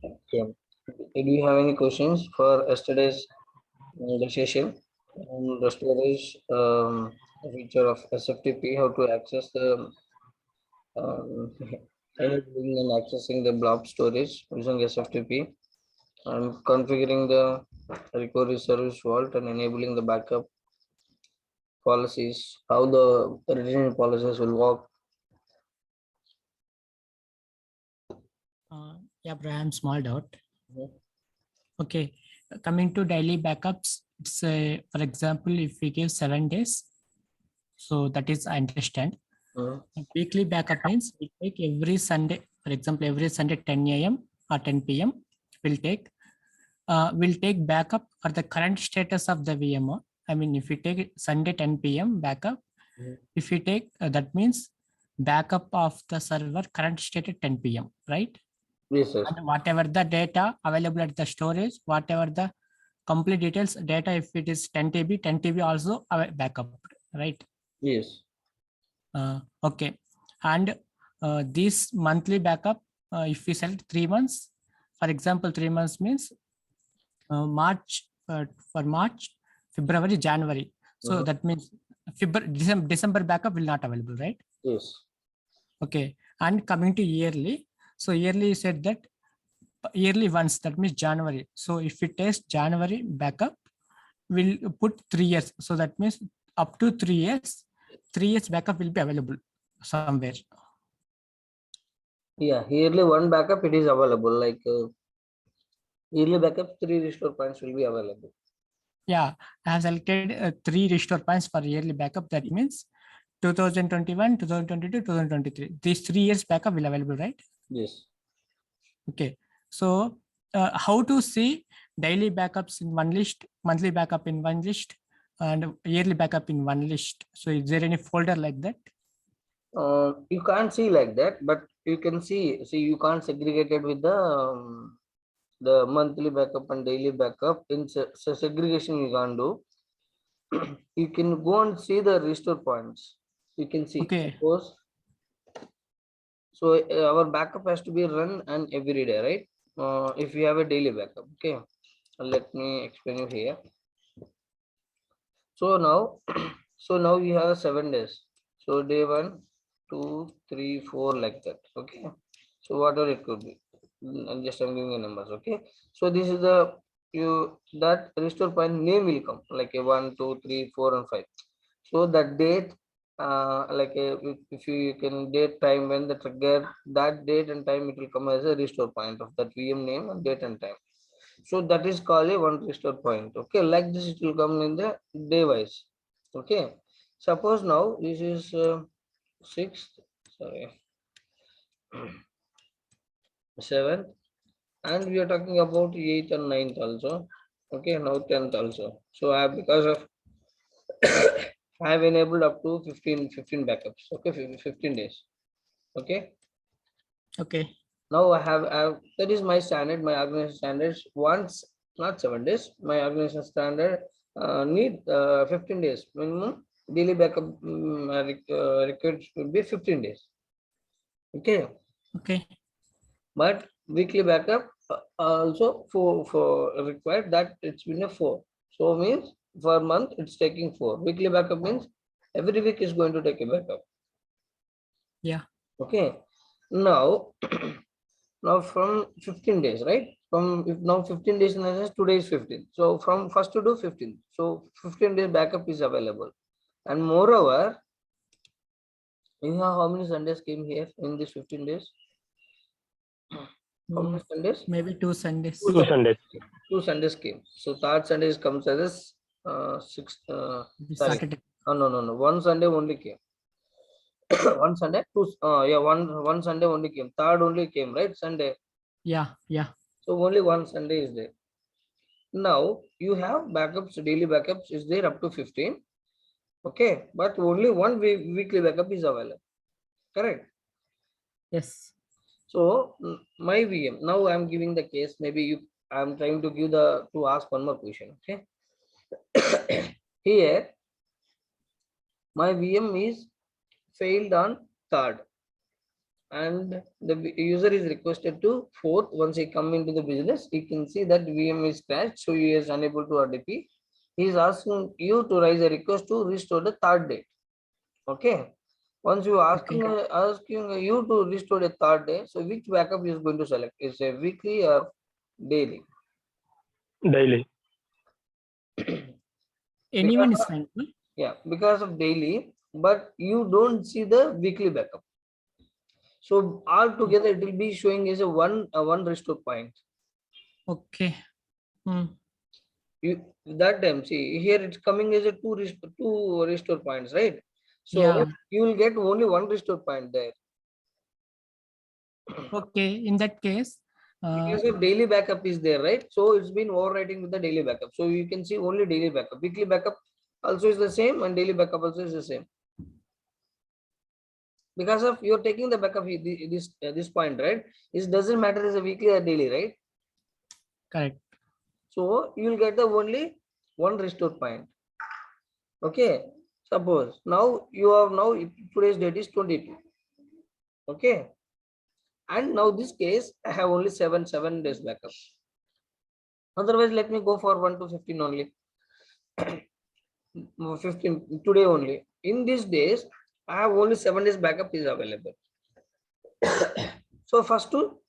Okay. Do you have any questions for yesterday's the session? The storage feature of SFTP, how to access the um, enabling and accessing the blob storage using SFTP, and configuring the recovery service vault and enabling the backup policies, how the retention policies will work. Yeah, Brian, small doubt. Mhm. Okay, coming to daily backups, it's for example, if we give 7 days, so that is I understand. Mhm. Weekly backup means we take every Sunday, for example, every Sunday 10 a.m. or 10 p.m. We'll take backup for the current status of the VMO. I mean, if we take Sunday 10 p.m. backup, Mhm. if we take that means backup of the server current state at 10 p.m. right? Yes, sir. And whatever the data available at the storage, whatever the complete details data, if it is 10 TB, 10 TB also backup, right? Yes. Okay. And this monthly backup, if we select 3 months, for example, 3 months means March, for March, February, January. So Mhm. that means February, December backup will not available, right? Yes. Okay. And coming to yearly, so yearly you said that yearly once, that means January. So if we test January backup, we'll put 3 years. So that means up to 3 years, 3 years backup will be available somewhere. Yeah, yearly one backup it is available. Like yearly backup, 3 restore points will be available. Yeah, I have selected 3 restore points for yearly backup. That means 2021, 2022, 2023. These 3 years backup will available, right? Yes. Okay. So how to see daily backups in one list, monthly backup in one list, and yearly backup in one list? So is there any folder like that? You can't see like that, but you can see. See, you can't segregate it with the monthly backup and daily backup. In segregation, you can't do. You can go and see the restore points. You can see. Okay. Suppose so, our backup has to be run and every day, right? If you have a daily backup, okay. Let me explain you here. So now, so now you have 7 days. So day 1, 2, 3, 4 like that. Okay. So whatever it could be. I'm giving you numbers. Okay. So this is the you that restore point name will come like a 1, 2, 3, 4, and 5. So that date, like if you can date time when the trigger, that date and time it will come as a restore point of that VM name and date and time. So that is called a one restore point. Okay, like this it will come in the day wise. Okay, suppose now this is 6th, sorry, 7th, and we are talking about 8th and 9th also. Okay, now 10th also. So I have, because of I have enabled up to 15 backups. Okay, 15 days. Okay, Okay. now I have that is my standard, my organization standards. Once, not 7 days, my organization standard need 15 days minimum. Daily backup required should be 15 days. Okay, Okay. but weekly backup also for required that it's been a 4. So means for month it's taking 4. Weekly backup means every week is going to take a backup. Yeah. Okay, now now from 15 days, right? From if now 15 days in a sense, today is 15. So from first to do 15. So 15 days backup is available. And moreover, you know how many Sundays came here in this 15 days? How many Sundays? Maybe 2 Sundays. Two Two Sundays. Sundays. Two Sundays came. So third Sunday comes as six. Sorry. Saturday. Oh, no. One Sunday only came. One Sunday. Two. Yeah. One Sunday only came. Third only came. Right. Sunday. Yeah. Yeah. So only one Sunday is there. Now you have backups. Daily backups is there up to 15. Okay. But only one weekly backup is available. Correct. Yes. So my VM. Now I'm giving the case. Maybe you. I'm trying to give to ask one more question. Okay. Here my VM is failed on third. and the user is requested to fourth. Once he come into the business, he can see that VM is crashed, so he is unable to RDP. He is asking you to raise a request to restore the third date. Okay. Once you Okay. asking you to restore a third day, so which backup is going to select? Is a weekly or daily? Daily. Anyone Because is of, fine. yeah, because of daily, but you don't see the weekly backup. So altogether it will be showing as a one restore point. Okay. Hmm. You that time see here it's coming as a two restore points, right? So Yeah. you will get only one restore point there. Okay. In that case, Because of daily backup is there, right? So it's been overwriting with the daily backup. So you can see only daily backup. Weekly backup also is the same, and daily backup also is the same. Because of you're taking the backup this point, right? It doesn't matter as a weekly or daily, right? correct. So you will get the only one restore point. Okay. Suppose now you have now today's date is 22. Okay. And now this case I have only 7 days backup. Otherwise, let me go for 1 to 15 only. 15 today only. In these days, I have only 7 days backup is available. So first to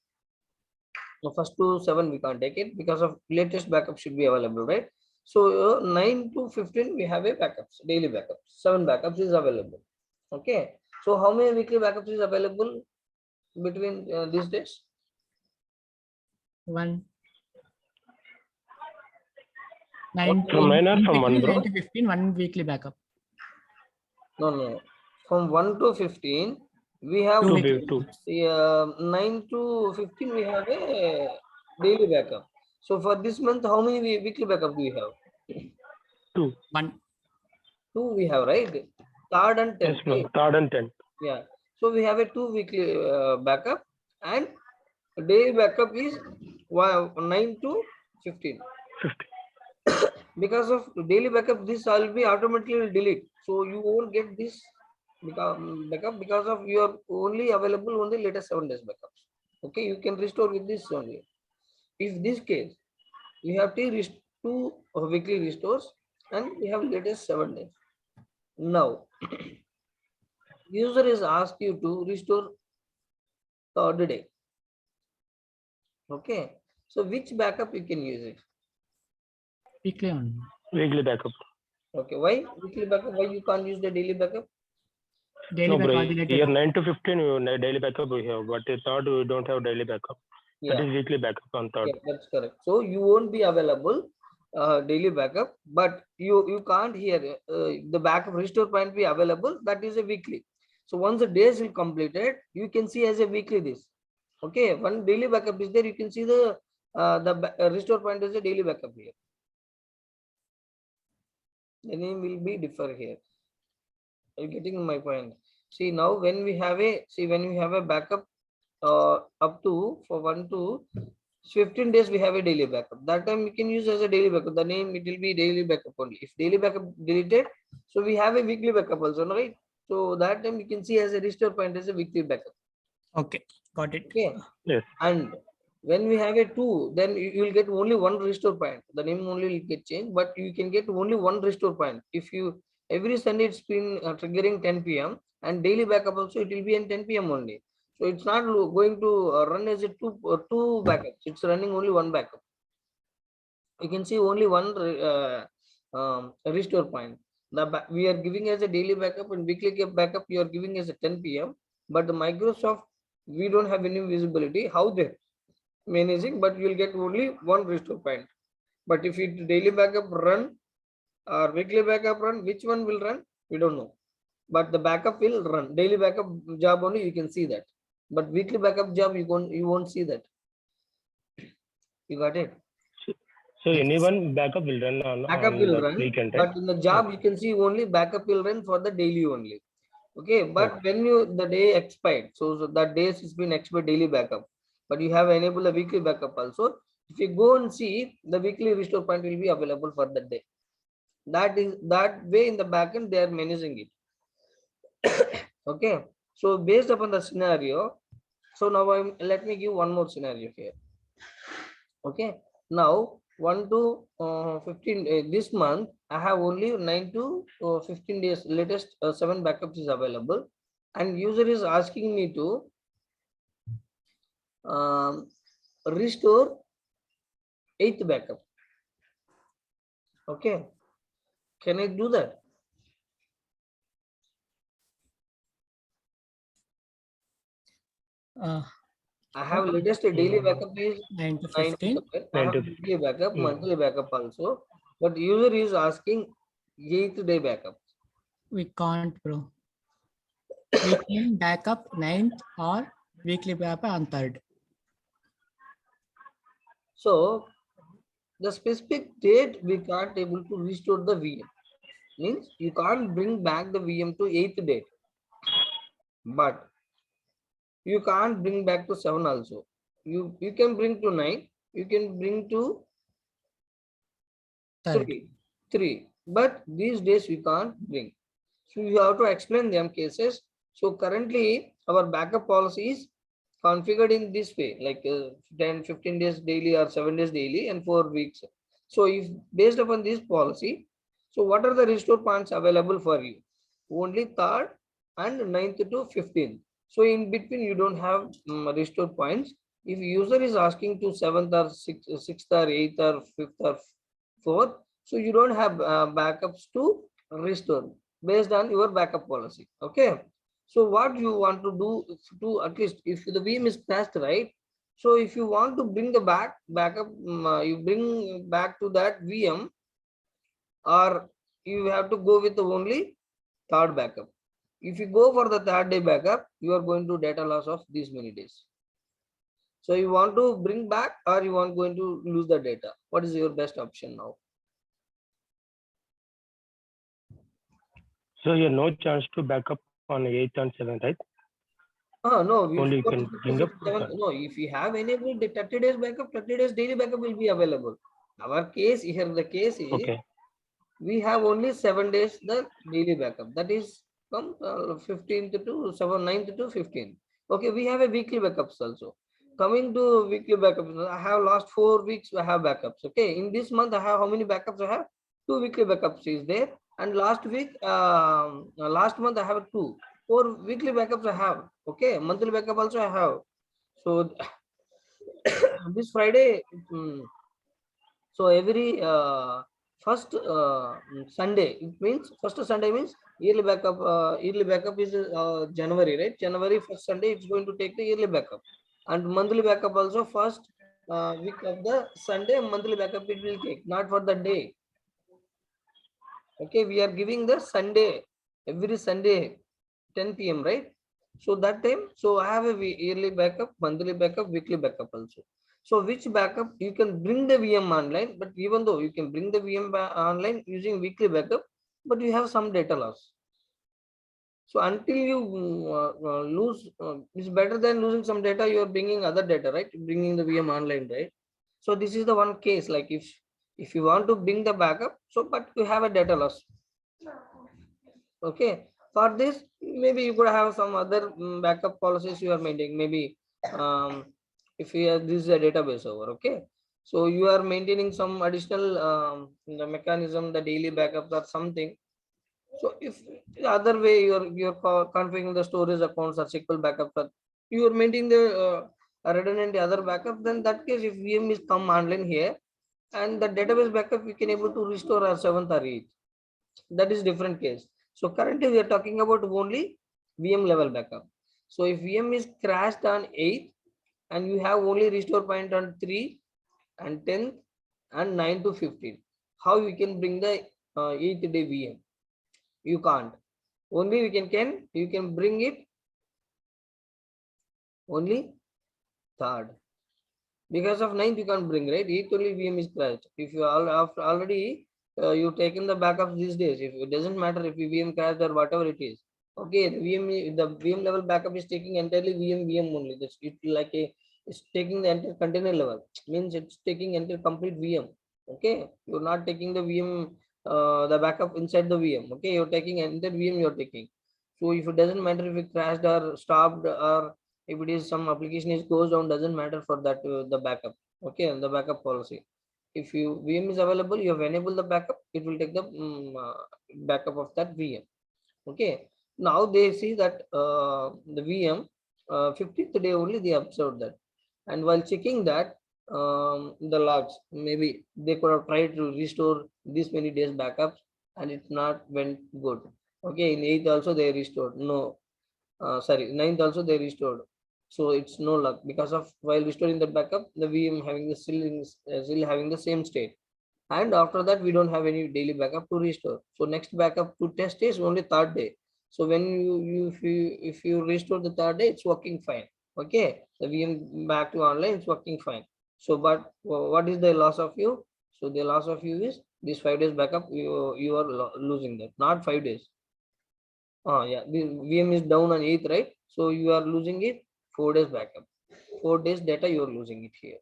7 we can't take it because of latest backup should be available, right? So 9 to 15 we have a backups, daily backups. 7 backups is available. Okay. So how many weekly backups is available between these days? One. From 9 or in from 1, between bro? 9 to 15, one weekly backup. No. From 1 to 15, we have Two Two, weekly two. backups. 9 to 15, we have a daily backup. So for this month, how many weekly backup do we have? 2. One. 2 we have, right? Third and Yes, 10th, bro. right? 3rd and 10th. Yeah. So we have a 2 weekly backup, and daily backup is 9 to 15. 50. Because of daily backup, this will be automatically delete. So you won't get this backup because of you are only available on the latest 7 days backups. Okay, you can restore with this only. If this case, we have two weekly restores and we have latest 7 days. Now, user is asked you to restore third day. Okay, so which backup you can use it? Weekly only. Weekly backup. Okay, why weekly backup? Why you can't use the daily backup? Daily No, bro. backup are Here deleted. 9 to 15 daily backup we have, but 3rd we don't have daily backup. That Yeah. is weekly backup on 3rd. Yeah, that's correct. So you won't be available daily backup, but you can't hear the backup restore point be available. That is a weekly. So once the days will completed, you can see as a weekly this. Okay, one daily backup is there. You can see the restore point is a daily backup here. The name will be differ here. Are you getting my point? See now when we have a backup up to for 1 to 15 days we have a daily backup. That time we can use as a daily backup. The name it will be daily backup only. If daily backup deleted, so we have a weekly backup also, right? So that time you can see as a restore point as a weekly backup. Okay, got it. Okay. Yes. And when we have a 2, then you will get only one restore point. The name only will get changed, but you can get only one restore point. If you every Sunday it's been triggering 10 p.m. and daily backup also it will be in 10 p.m. only. So it's not going to run as a two backups. It's running only one backup. You can see only one restore point. We are giving as a daily backup and weekly backup you are giving as a 10 p.m. But the Microsoft we don't have any visibility how they managing, but you will get only one restore point. But if it daily backup run or weekly backup run, which one will run? We don't know. But the backup will run. Daily backup job only you can see that. But weekly backup job you won't see that. You got it? So Yes. anyone backup will run Backup on will the run, weekend, right? but in the job you can see only backup will run for the daily only. Okay, but Okay. when the day expired, so that days has been expired daily backup, but you have enabled a weekly backup also. If you go and see, the weekly restore point will be available for that day. That is that way in the backend they are managing it. Okay, so based upon the scenario, So now let me give one more scenario here. Okay, now 1 to 15 this month I have only 9 to 15 days latest 7 backups is available, and user is asking me to restore 8th backup. Okay, can I do that? I have latest daily backup is 9 to 9 to 15. 7. I 9 have to weekly backup, 15. monthly backup also, but user is asking 8th day backup. We can't, bro. We can backup 9th or weekly backup on 3rd. So the specific date we can't able to restore the VM. Means you can't bring back the VM to 8th date, but you can't bring back to 7 also. You can bring to 9, you can bring to 3rd. 3, but these days we can't bring. So you have to explain them cases. So currently our backup policy is configured in this way, like 10, 15 days daily or 7 days daily and 4 weeks. So if based upon this policy, so what are the restore points available for you? Only 3rd and 9th to 15th. So in between you don't have restore points. If user is asking to 7th or 6th or 8th or 5th or 4th, so you don't have backups to restore based on your backup policy. Okay, so what you want to do to at least if the VM is crashed, right? So if you want to bring the backup, you bring back to that VM, or you have to go with the only 3rd backup. If you go for the 3rd day backup, you are going to data loss of these many days. So you want to bring back or you want going to lose the data? What is your best option now? So you have no chance to back up on 8th and 7th, right? No, Only you for can bring up. 57, no, if you have enabled the 30 days backup, 30 days daily backup will be available. Our case here, the case is Okay. we have only 7 days the daily backup. That is from 15th to 7, 9th to 15th. Okay, we have a weekly backups also. Coming to weekly backups, I have last 4 weeks I have backups. Okay, in this month I have how many backups I have? 2 weekly backups is there, and last week, last month I have 2. 4 weekly backups I have. Okay, monthly backup also I have. So this Friday, so every first Sunday, it means first Sunday means yearly backup. Yearly backup is January, right? January first Sunday, it's going to take the yearly backup, and monthly backup also first week of the Sunday. Monthly backup it will take, not for the day. Okay, we are giving the Sunday every Sunday 10 p.m. right? So that time, so I have a yearly backup, monthly backup, weekly backup also. So which backup you can bring the VM online, but even though you can bring the VM online using weekly backup, but you have some data loss. So until you lose, it's better than losing some data. You are bringing other data, right? Bringing the VM online, right? So this is the one case. Like if you want to bring the backup, so but you have a data loss. Okay, for this maybe you could have some other backup policies you are maintaining. Maybe if you have this is a database over. Okay, so you are maintaining some additional the mechanism, the daily backup or something. So if the other way you're configuring the storage accounts or SQL backup, or you are maintaining the redundant other backup, then that case if VM is come online here and the database backup we can able to restore our 7th or 8th, that is different case. So currently we are talking about only VM level backup. So if VM is crashed on 8th and you have only restore point on 3 and 10th and 9 to 15, how you can bring the 8th day VM? You can't. Only you can bring it only 3rd. Because of 9th you can't bring, right? 8th only VM is crashed. If you after already you taken the backups these days, if it doesn't matter if VM crashed or whatever it is. Okay, the VM level backup is taking entirely VM only. That's it like a it's taking the entire container level. Means it's taking entire complete VM. Okay, you're not taking the VM the backup inside the VM. Okay, you're taking entire VM you're taking. So if it doesn't matter if it crashed or stopped or If it is some application is goes down, doesn't matter for that the backup. Okay, and the backup policy. If you VM is available, you have enabled the backup, it will take the backup of that VM. Okay, now they see that the VM 50th day only they observed that, and while checking that the logs, maybe they could have tried to restore this many days backups and it's not went good. Okay, in 8th also they restored, no, sorry, 9th also they restored, so it's no luck because of while restoring the backup the VM having the still having the same state, and after that we don't have any daily backup to restore. So next backup to test is only third day. So when if you restore the third day, it's working fine. Okay, the VM back to online, it's working fine. So but what is the loss of you? So the loss of you is this 5 days backup, you are losing that, not 5 days. Yeah, the VM is down on 8th, right? So you are losing it 4 days backup. 4 days data you are losing it here.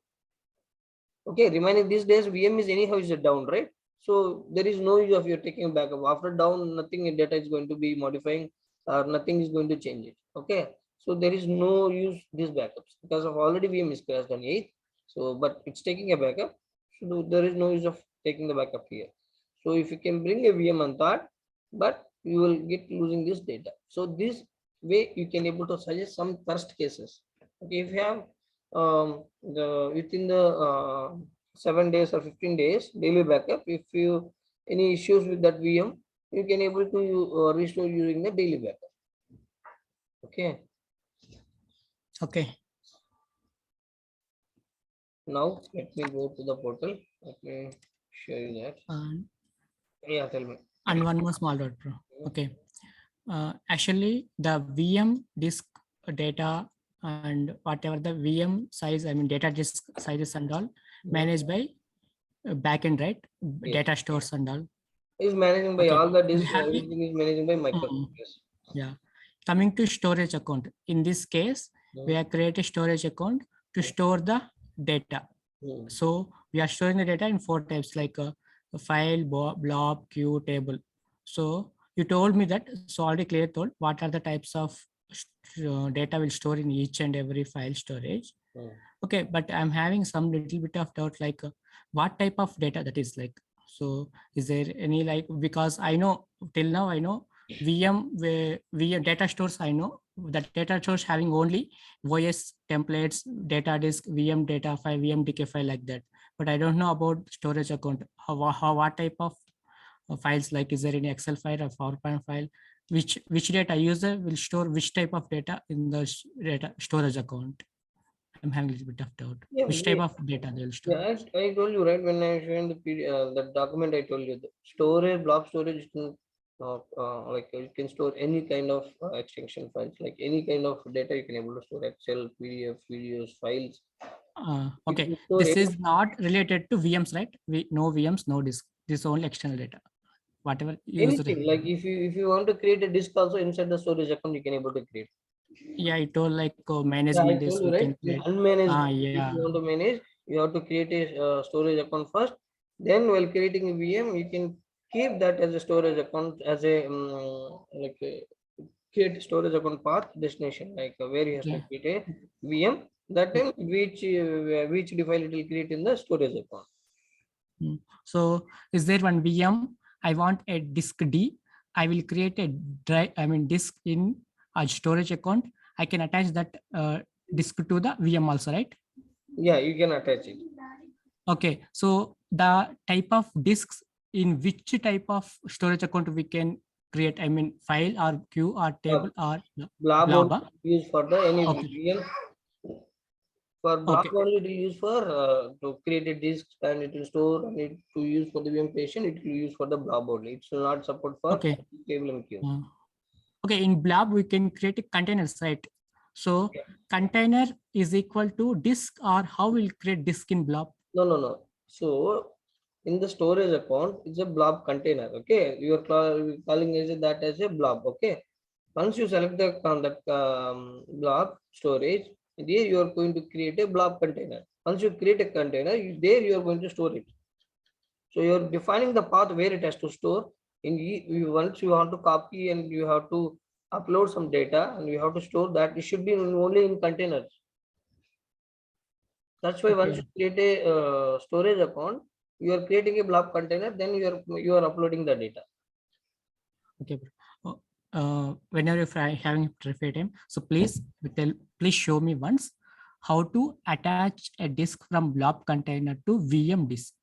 Okay, remaining these days VM is anyhow is down, right? So there is no use of you taking backup. After down, nothing in data is going to be modifying, or nothing is going to change it. Okay, so there is no use these backups because of already VM is crashed on 8th. So but it's taking a backup. So there is no use of taking the backup here. So if you can bring a VM on that, but you will get losing this data. So this way you can able to suggest some worst cases. Okay, if you have the within the 7 days or 15 days daily backup, if you any issues with that VM, you can able to restore using the daily backup. Okay, Okay. now let me go to the portal. Let me show you that. Yeah, tell me. And one more small dot, bro. Okay. Actually, the VM disk data and whatever the VM size, I mean data disk sizes and all managed by backend, right? Yes. Data stores and all. Is managing by Okay. all the We disk, have- everything is managing by Microsoft. Yes. Yeah. Coming to storage account. In this case, we have created a storage account to store the data. So we are storing the data in 4 types like a file, blob, queue, table. So you told me that, so already clear told what are the types of data will store in each and every file storage. Okay, but I'm having some little bit of doubt like what type of data that is like. So is there any like, because I know till now I know VM data stores, I know that data stores having only OS templates, data disk, VM data file, VM DK file like that. But I don't know about storage account. What type of files, like is there any Excel file or PowerPoint file? Which data user will store which type of data in the data storage account? I'm having a little bit of doubt. Yeah, Which type of data they'll store? yeah, I told you right when I showed the document. I told you the storage, blob storage, like you can store any kind of extension files, like any kind of data you can able to store, Excel, PDF, videos, files. You Okay, can store this any, is not related to VMs, right? No VMs, no disk. This is only external data. Whatever used. anything. Like if you want to create a disk also inside the storage account, you can able to create. Yeah, it all like Yeah, I management told is you we right. can create. Unmanaged. If Yeah. you want to manage, you have to create a storage account first. Then, while creating a VM, you can keep that as a storage account as a like create storage account path destination, like where you have to Okay. create a VM. That time, which file it will create in the storage account. So is there one VM? I want a disk D. I will create a drive, I mean disk in a storage account. I can attach that disk to the VM also, right? Yeah, you can attach it. Okay, so the type of disks in which type of storage account we can create, I mean file or queue or table or Blob blob. only used for the any Okay. VM. For blob Okay. only, it will use for to create a disk and it will store, and it to use for the VM patient. It will use for the blob only. It will not support for Okay. table and queue. Okay, in blob we can create a container, right? So container is equal to disk, or how we'll create disk in blob? No. So in the storage account, it's a blob container. Okay, you are calling as that as a blob. Okay, once you select the that blob storage, there you are going to create a blob container. Once you create a container, there you are going to store it. So you are defining the path where it has to store. Once you want to copy and you have to upload some data and we have to store that. It should be only in containers. That's why once Okay. you create a storage account, you are creating a blob container, then you are uploading the data. Okay, bro. Whenever you're having free time, so please show me once how to attach a disk from blob container to VM disk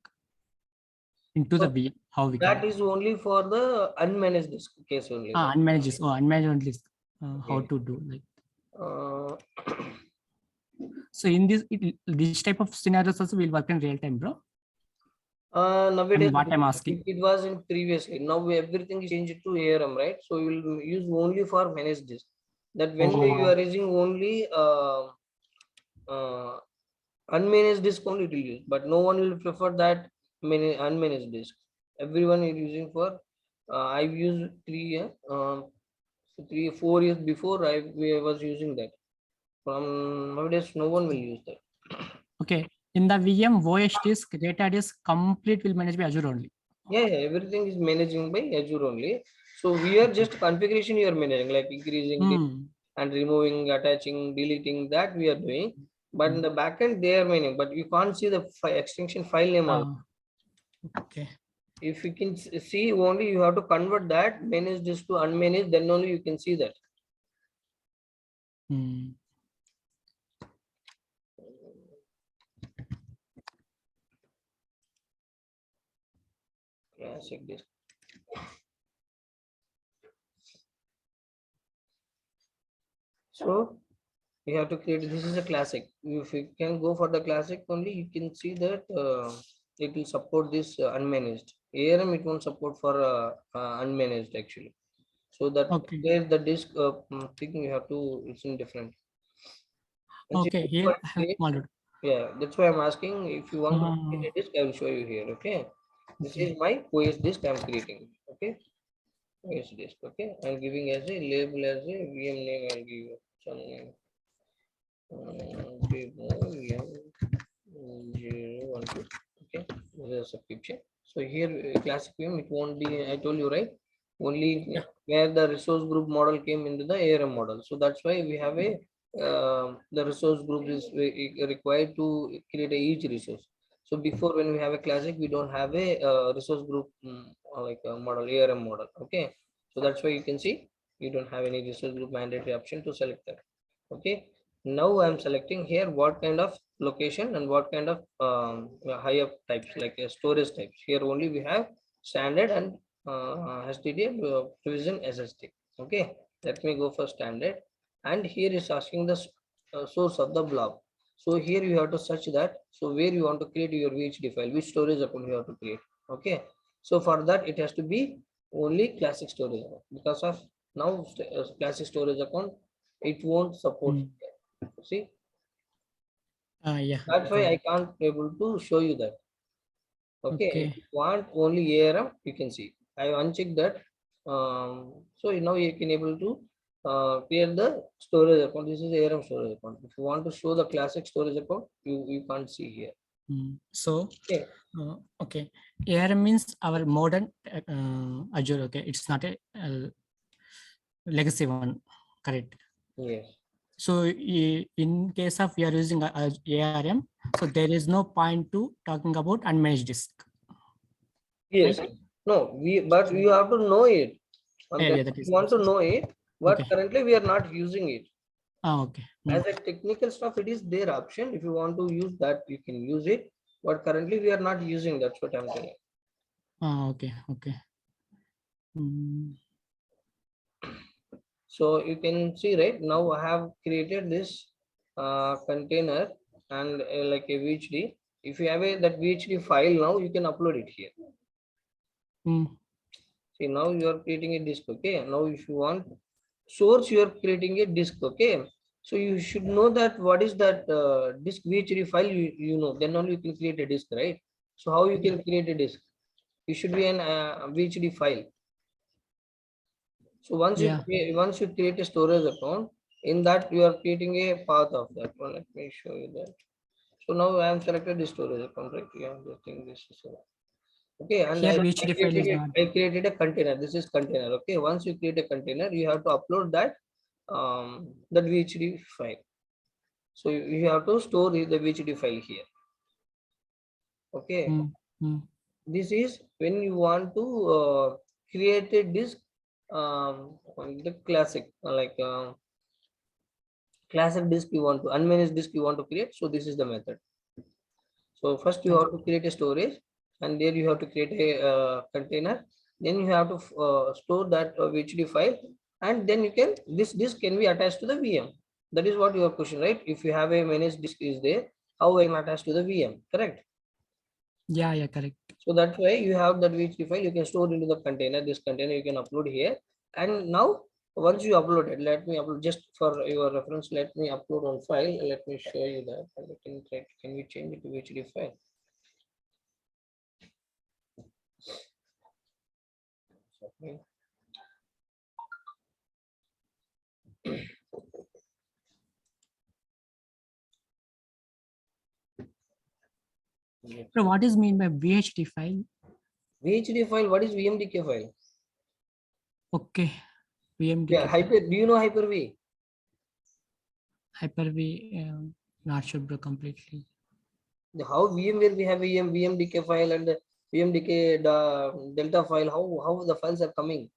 into the So VM. How we that can is only for the unmanaged disk case only. unmanaged disk or unmanaged disk. How Okay. to do like Uh, so in this type of scenarios also will work in real time, bro. nowadays What I'm asking. it was in previously. Now everything is changed to ARM, right? So we will use only for managed disk. That when you are using only uh, unmanaged disk only it will use, but no one will prefer that unmanaged disk. Everyone is using for I've used 3 4 years before I was using that. From nowadays no one will use that. Okay, in the VM OS disk, data disk complete will manage by Azure only. Yeah, everything is managing by Azure only. So we are just configuration you are managing, like increasing this and removing, attaching, deleting, that we are doing. But in the backend they are managing, but you can't see the extension file name also. Okay. If you can see, only you have to convert that managed disk to unmanaged, then only you can see that. Classic disk. So you have to create, this is a classic. If you can go for the classic only, you can see that it will support this unmanaged. ARM it won't support for unmanaged actually. So that Okay. there the disk thing you have to, it's in different. Once Okay, you here I have create, modeled. yeah, that's why I'm asking. If you want to create a disk, I will show you here. Okay, this is my OS disk I'm creating. Okay, OS disk. Okay, I'm giving as a label as a VM name. I'll give you some name. VM012. Okay, this is a subscription. So here classic VM, it won't be. I told you right. Only where the resource group model came into the ARM model. So that's why we have a the resource group is required to create each resource. So before when we have a classic, we don't have a resource group like a model, ARM model. Okay, so that's why you can see you don't have any resource group mandatory option to select that. Okay, now I'm selecting here what kind of location and what kind of higher types like storage types. Here only we have standard and HDD provision SSD. Okay, let me go for standard, and here is asking the source of the blob. So here you have to search that. So where you want to create your VHD file, which storage account you have to create. Okay, so for that it has to be only classic storage account, because of now classic storage account it won't support. See, Yeah. that's why I can't able to show you that. Okay, if Okay. you want only ARM, you can see. I uncheck that. So now you can able to create the storage account. This is ARM storage account. If you want to show the classic storage account, you can't see here. So Okay. Okay, ARM means our modern Azure. Okay, it's not a legacy one, correct? Yes. So in case of we are using ARM, so there is no point to talking about unmanaged disk. Yes. Right? No, but you have to know it. And Yeah, then that is. you want to know it, but Okay. currently we are not using it. Okay. As a technical stuff, it is their option. If you want to use that, you can use it. But currently we are not using. That's what I'm telling. Okay. Okay. So you can see right now I have created this container and like a VHD. If you have that VHD file now, you can upload it here. See, now you are creating a disk. Okay, now if you want source, you are creating a disk. Okay, so you should know that what is that disk VHD file, you know, then only you can create a disk, right? So how you can create a disk? It should be an VHD file. So once you create a storage account, in that you are creating a path of that one. Let me show you that. So now I am selected the storage account right here. I think this is Okay, and Here VHD file is not. I created a container. This is container. Okay, once you create a container, you have to upload that that VHD file. So you have to store the VHD file here. Okay, this is when you want to create a disk, the classic like classic disk you want to unmanaged disk you want to create. So this is the method. So first you have to create a storage, and there you have to create a container. Then you have to store that VHD file, and then you can this disk can be attached to the VM. That is what your question, right? If you have a managed disk is there, how I can attach to the VM? Correct. Yeah, correct. So that's why you have that VHD file. You can store into the container. This container you can upload here. And now once you upload it, let me upload just for your reference. Let me upload one file. Let me show you that. Can we change it to VHD file? Okay. So what is mean by VHD file? VHD file, what is VMDK file? Okay, VMDK. Yeah, Hyper. Do you know Hyper-V? Hyper-V, not sure, bro, completely. How VMware we have VMDK file and VMDK Delta file? How the files are coming?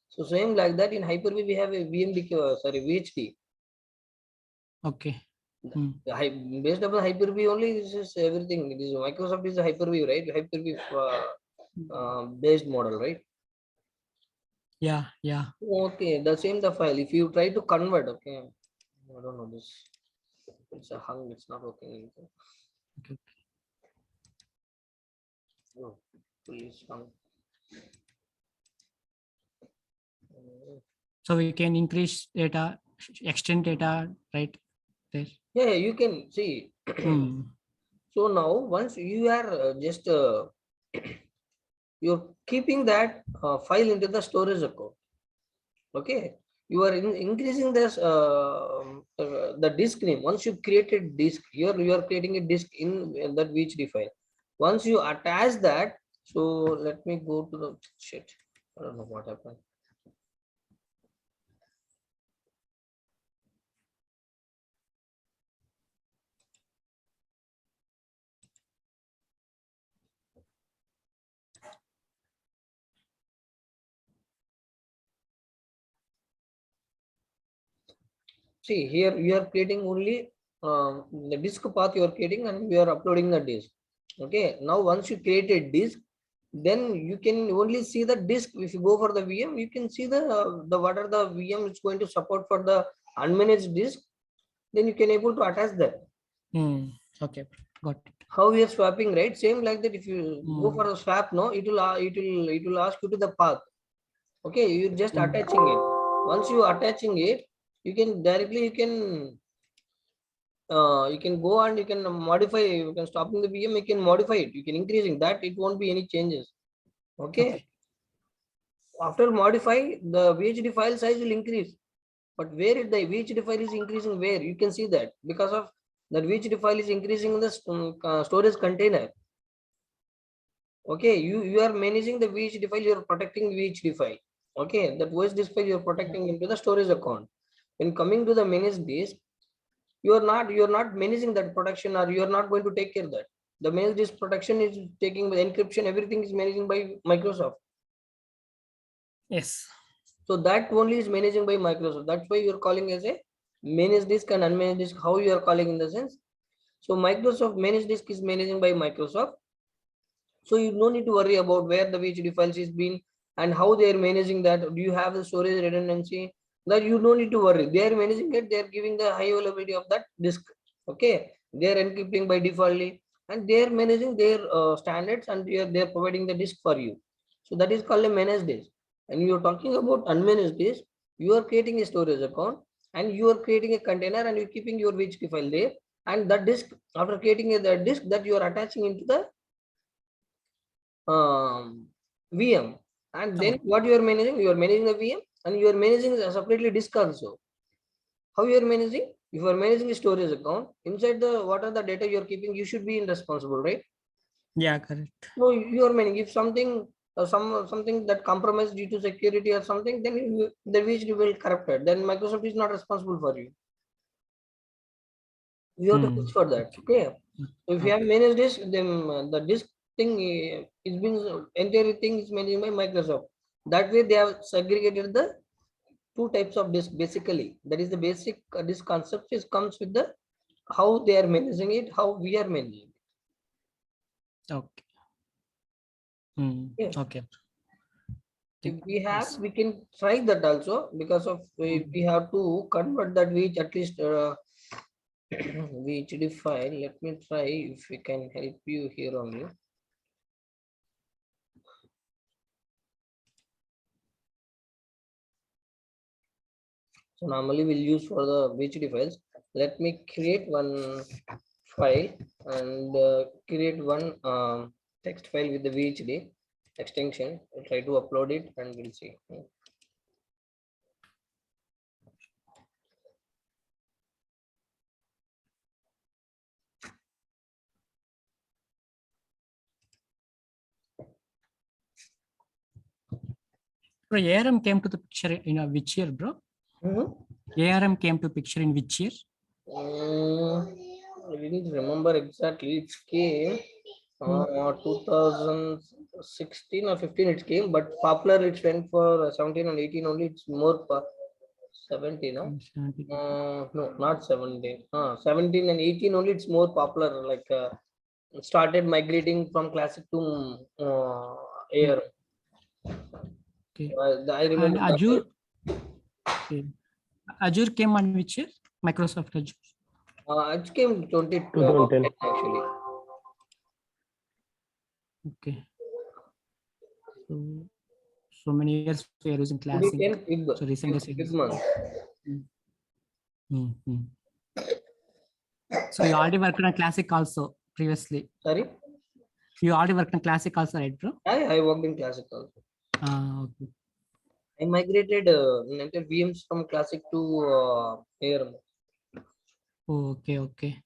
So same like that in Hyper-V we have a VMDK. Sorry, VHD. Okay. Based upon Hyper-V only, this is everything. This is Microsoft is a Hyper-V, right? Hyper-V based model, right? Yeah. Okay, the same the file. If you try to convert, okay, I don't know this. It's a hung. It's not working. Okay. Oh, please hung. So we can increase data, extend data, right there. Yeah, you can see. So now once you are just you're keeping that file into the storage account. Okay, you are increasing this the disk name. Once you created disk, here you are creating a disk in that VHD file. Once you attach that, so let me go to the shit. I don't know what happened. See here you are creating only the disk path you are creating, and we are uploading the disk. Okay, now once you create a disk, then you can only see the disk. If you go for the VM, you can see the what are the VM is going to support for the unmanaged disk. Then you can able to attach that. Okay, got it. How we are swapping, right? Same like that. If you go for a swap, no, it will ask you to the path. Okay, you just attaching it. Once you attaching it, you can directly you can go and you can modify. You can stopping the VM, you can modify it, you can increasing that, it won't be any changes. Okay, after modify, the VHD file size will increase. But where the VHD file is increasing, where you can see that because of that VHD file is increasing in the storage container. Okay, you are managing the VHD file, you are protecting VHD file. Okay, that OS disk file you are protecting into the storage account. When coming to the managed disk, you are not managing that protection, or you are not going to take care of that. The managed disk protection is taking the encryption, everything is managing by Microsoft. Yes. So that only is managing by Microsoft. That's why you are calling as a managed disk and unmanaged disk. How you are calling in the sense? So Microsoft managed disk is managing by Microsoft. So you no need to worry about where the VHD files is being and how they are managing that. Do you have the storage redundancy? That you don't need to worry. They are managing it. They are giving the high availability of that disk. Okay, they are encrypting by defaultly, and they are managing their standards, and they are providing the disk for you. So that is called a managed disk. And you are talking about unmanaged disk. You are creating a storage account, and you are creating a container, and you are keeping your VHD file there. And that disk, after creating the disk, that you are attaching into the VM, and then what you are managing? You are managing the VM, and you are managing a separately disk also. How you are managing? If you are managing a storage account, inside the what are the data you are keeping, you should be responsible, right? Yeah, correct. No, you are meaning if something something that compromised due to security or something, then the VHD will corrupted. Then Microsoft is not responsible for you. You have to push for that. Okay. So if you have managed disk, then the disk thing is being entire thing is managed by Microsoft. That way they have segregated the two types of disk basically. That is the basic disk concept is comes with the how they are managing it, how we are managing it. Okay. Yeah. Okay. If we have, Yes. we can try that also because of we have to convert that which at least VHD file. Let me try if we can help you here only. So normally we'll use for the VHD files. Let me create one file and create one text file with the VHD extension. I'll try to upload it and we'll see. Bro, ARM came to the picture in which year, bro? ARM came to picture in which year? I didn't remember exactly. It came 2016 or 15 it came, but popular it went for 17 and 18 only. It's more 17, no? No, not 17. 17 and 18 only. It's more popular. Like started migrating from classic to air. Okay. I remember. And Azure, okay. Azure came on which year? Microsoft Azure. It came 2010. actually. Okay. So many years we are using classic. 2010 So recent days. Feb month. So you already worked on classic also previously. Sorry? You already worked on classic also, right, bro? I worked in classic also. Okay. I migrated entire VMs from classic to ARM. Okay, okay.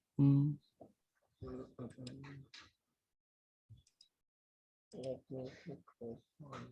Let me click this one.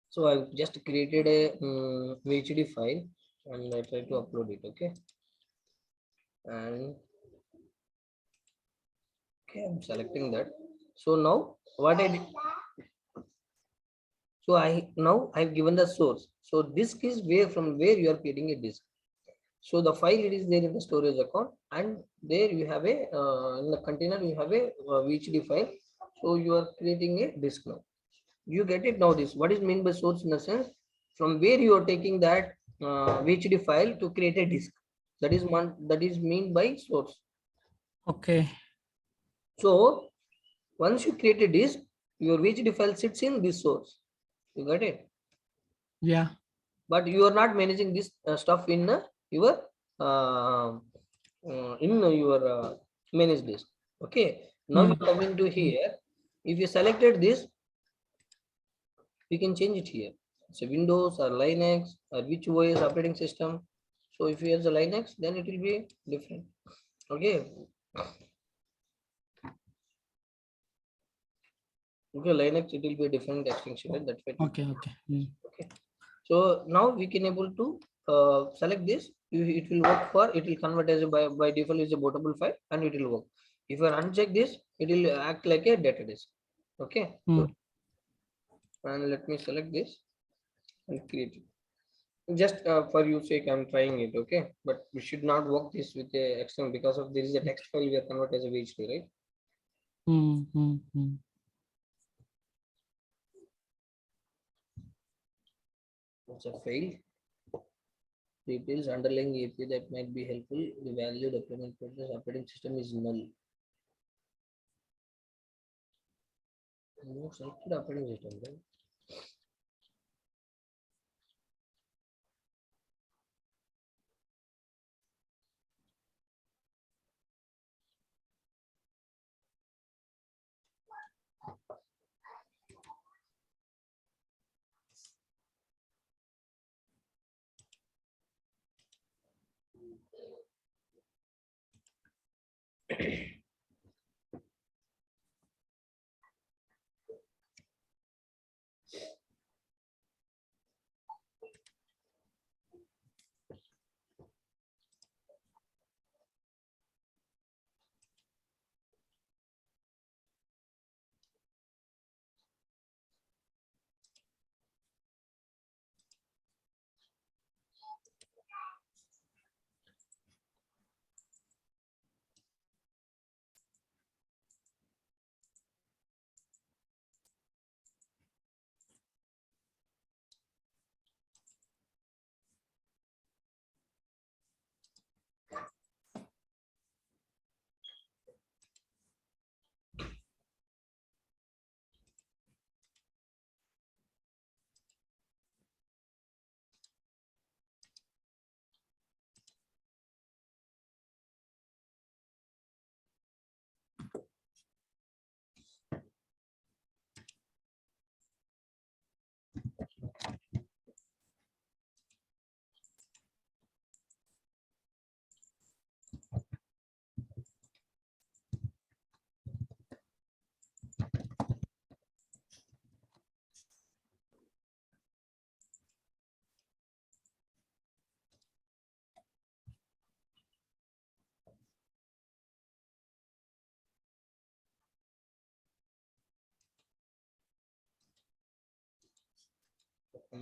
So I just created a VHD file and I try to upload it. Okay. And okay, I'm selecting that. So now what I did. So I've given the source. So disk is where from where you are creating a disk. So the file it is there in the storage account, and there you have a in the container you have a VHD file. So you are creating a disk now. You get it now. This what is meant by source in the sense from where you are taking that VHD file to create a disk. That is one that is meant by source. Okay. So once you create a disk, your VHD file sits in this source. You got it? Yeah. But you are not managing this stuff in your uh, managed list. Okay, now you coming to here. If you selected this, we can change it here. So Windows or Linux or which OS operating system. So if you have the Linux, then it will be different. Okay. Okay, Linux it will be a different extension. That's why. Okay. Okay. Okay. So now we can able to select this. It will work for it will convert as a by default is a bootable file and it will work. If you uncheck this, it will act like a data disk. Okay. Good. And let me select this and create it. Just for your sake, I'm trying it. Okay, but we should not work this with a external because of there is a text file we are convert as a VHD, right? It's a fail. details underlying API that might be helpful. The value deployment process operating system is null. No selected operating system, right?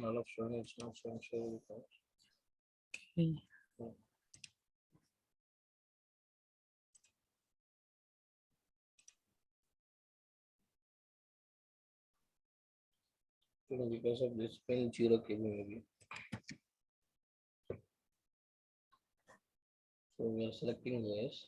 All of showing it's not showing show. Okay. Because of this pin 0 KB maybe. So we are selecting yes.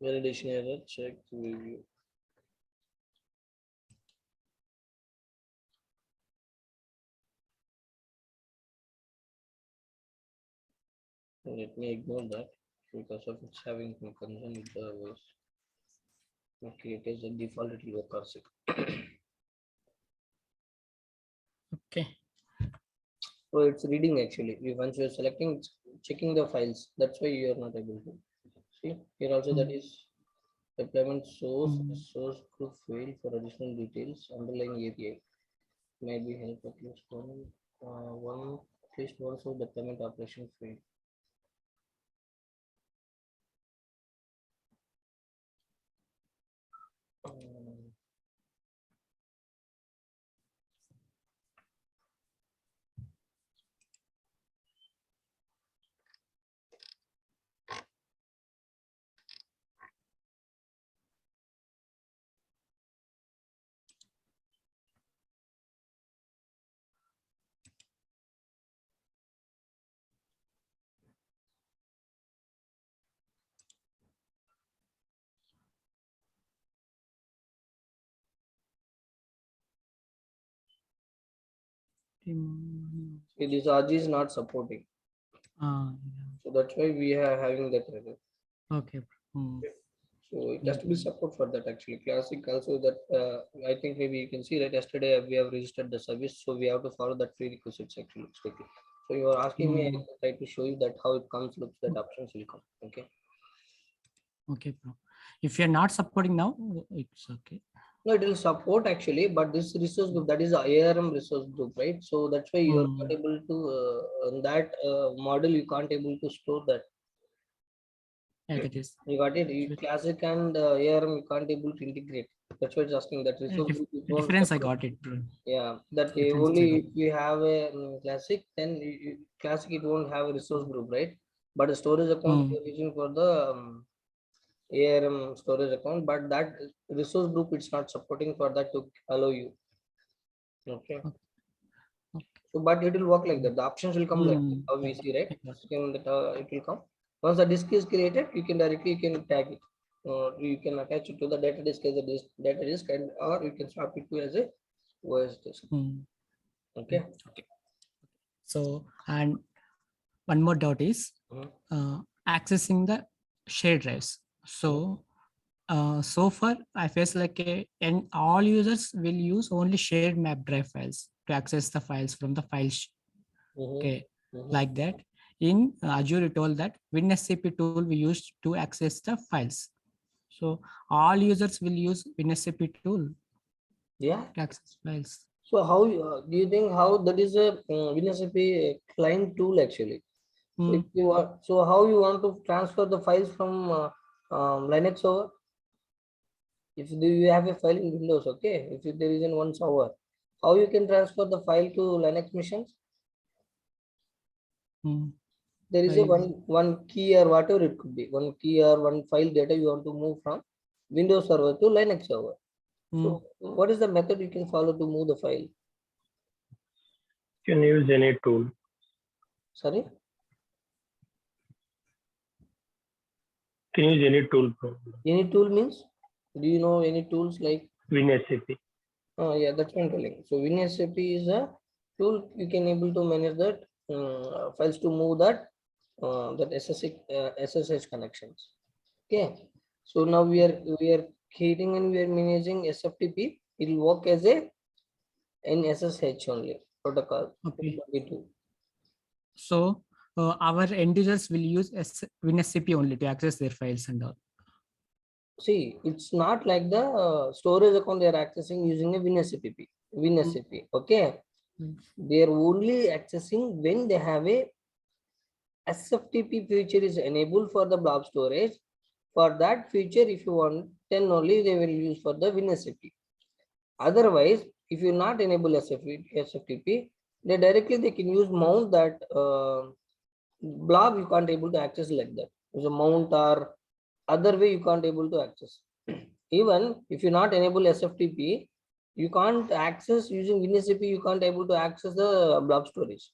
Validation error, check review. Let me ignore that because of it's having some concern with the voice. Okay, it is a default, it will occur sick. Okay. So it's reading actually. Once you're selecting, it's checking the files. That's why you're not able to. See, here also that is deployment source group failed for additional details. Underlying API maybe help at least at least one source deployment operation failed. See, this RG is not supporting. Yeah. So that's why we are having that error. Okay. So it has to be support for that actually. Classic also that I think maybe you can see that yesterday we have registered the service, so we have to follow that prerequisites actually strictly. So you are asking me, I can try to show you that how it comes, looks that options will come. Okay. Okay, bro. If you're not supporting now, it's okay. No, it will support actually, but this resource group, that is a ARM resource group, right? So that's why you're not able to on that model you can't able to store that. Yeah, that is. You got it. Classic and ARM you can't able to integrate. That's why it's asking that resource group. Difference I got it, bro. Yeah, that only if we have a classic, then classic it won't have a resource group, right? But a storage account we are using for the ARM storage account, but that resource group it's not supporting for that to allow you. Okay. Okay. So, but it will work like that. The options will come like that, Hmm. how we see, right? Yes. Same that it will come. Once the disk is created, you can directly tag it. You can attach it to the data disk as a data disk, and or you can swap it to as a OS disk. Hmm. Okay. Okay. So, and one more doubt is Mhm. accessing the shared drives. So, so far I face like and all users will use only shared map drive files to access the files from the Mhm. okay, Mhm. like that. In Azure, it told that WinSCP tool we use to access the files. So all users will use WinSCP tool Yeah. to access files. So how do you think how that is a WinSCP client tool actually? So if Hmm. you are, so how you want to transfer the files from Linux server? If you have a file in Windows, okay, if there is in one server, how you can transfer the file to Linux machines? Hmm. There is a File. one key or whatever it could be, one key or one file data you want to move from Windows server to Linux server. Hmm. So what is the method you can follow to move the file? You can use any tool. Sorry, Can use any tool. any tool means? Do you know any tools like? WinSCP. Oh yeah, that's what I'm telling. So WinSAP is a tool you can able to manage that files to move that SSH connections. Okay. So now we are creating and we are managing SFTP. It will work as a NSSH only protocol. Okay. 22. So our end users will use WinSCP only to access their files and all. See, it's not like the storage account they are accessing using a WinSCP. WinSCP. Okay. Hmm. They are only accessing when they have a SFTP feature is enabled for the blob storage. For that feature, if you want, then only they will use for the WinSCP. Otherwise, if you not enable SFTP, they directly they can use mount that blob you can't able to access like that. There's a mount or other way you can't able to access. Even if you not enable SFTP, you can't access using WinSCP, you can't able to access the blob storage.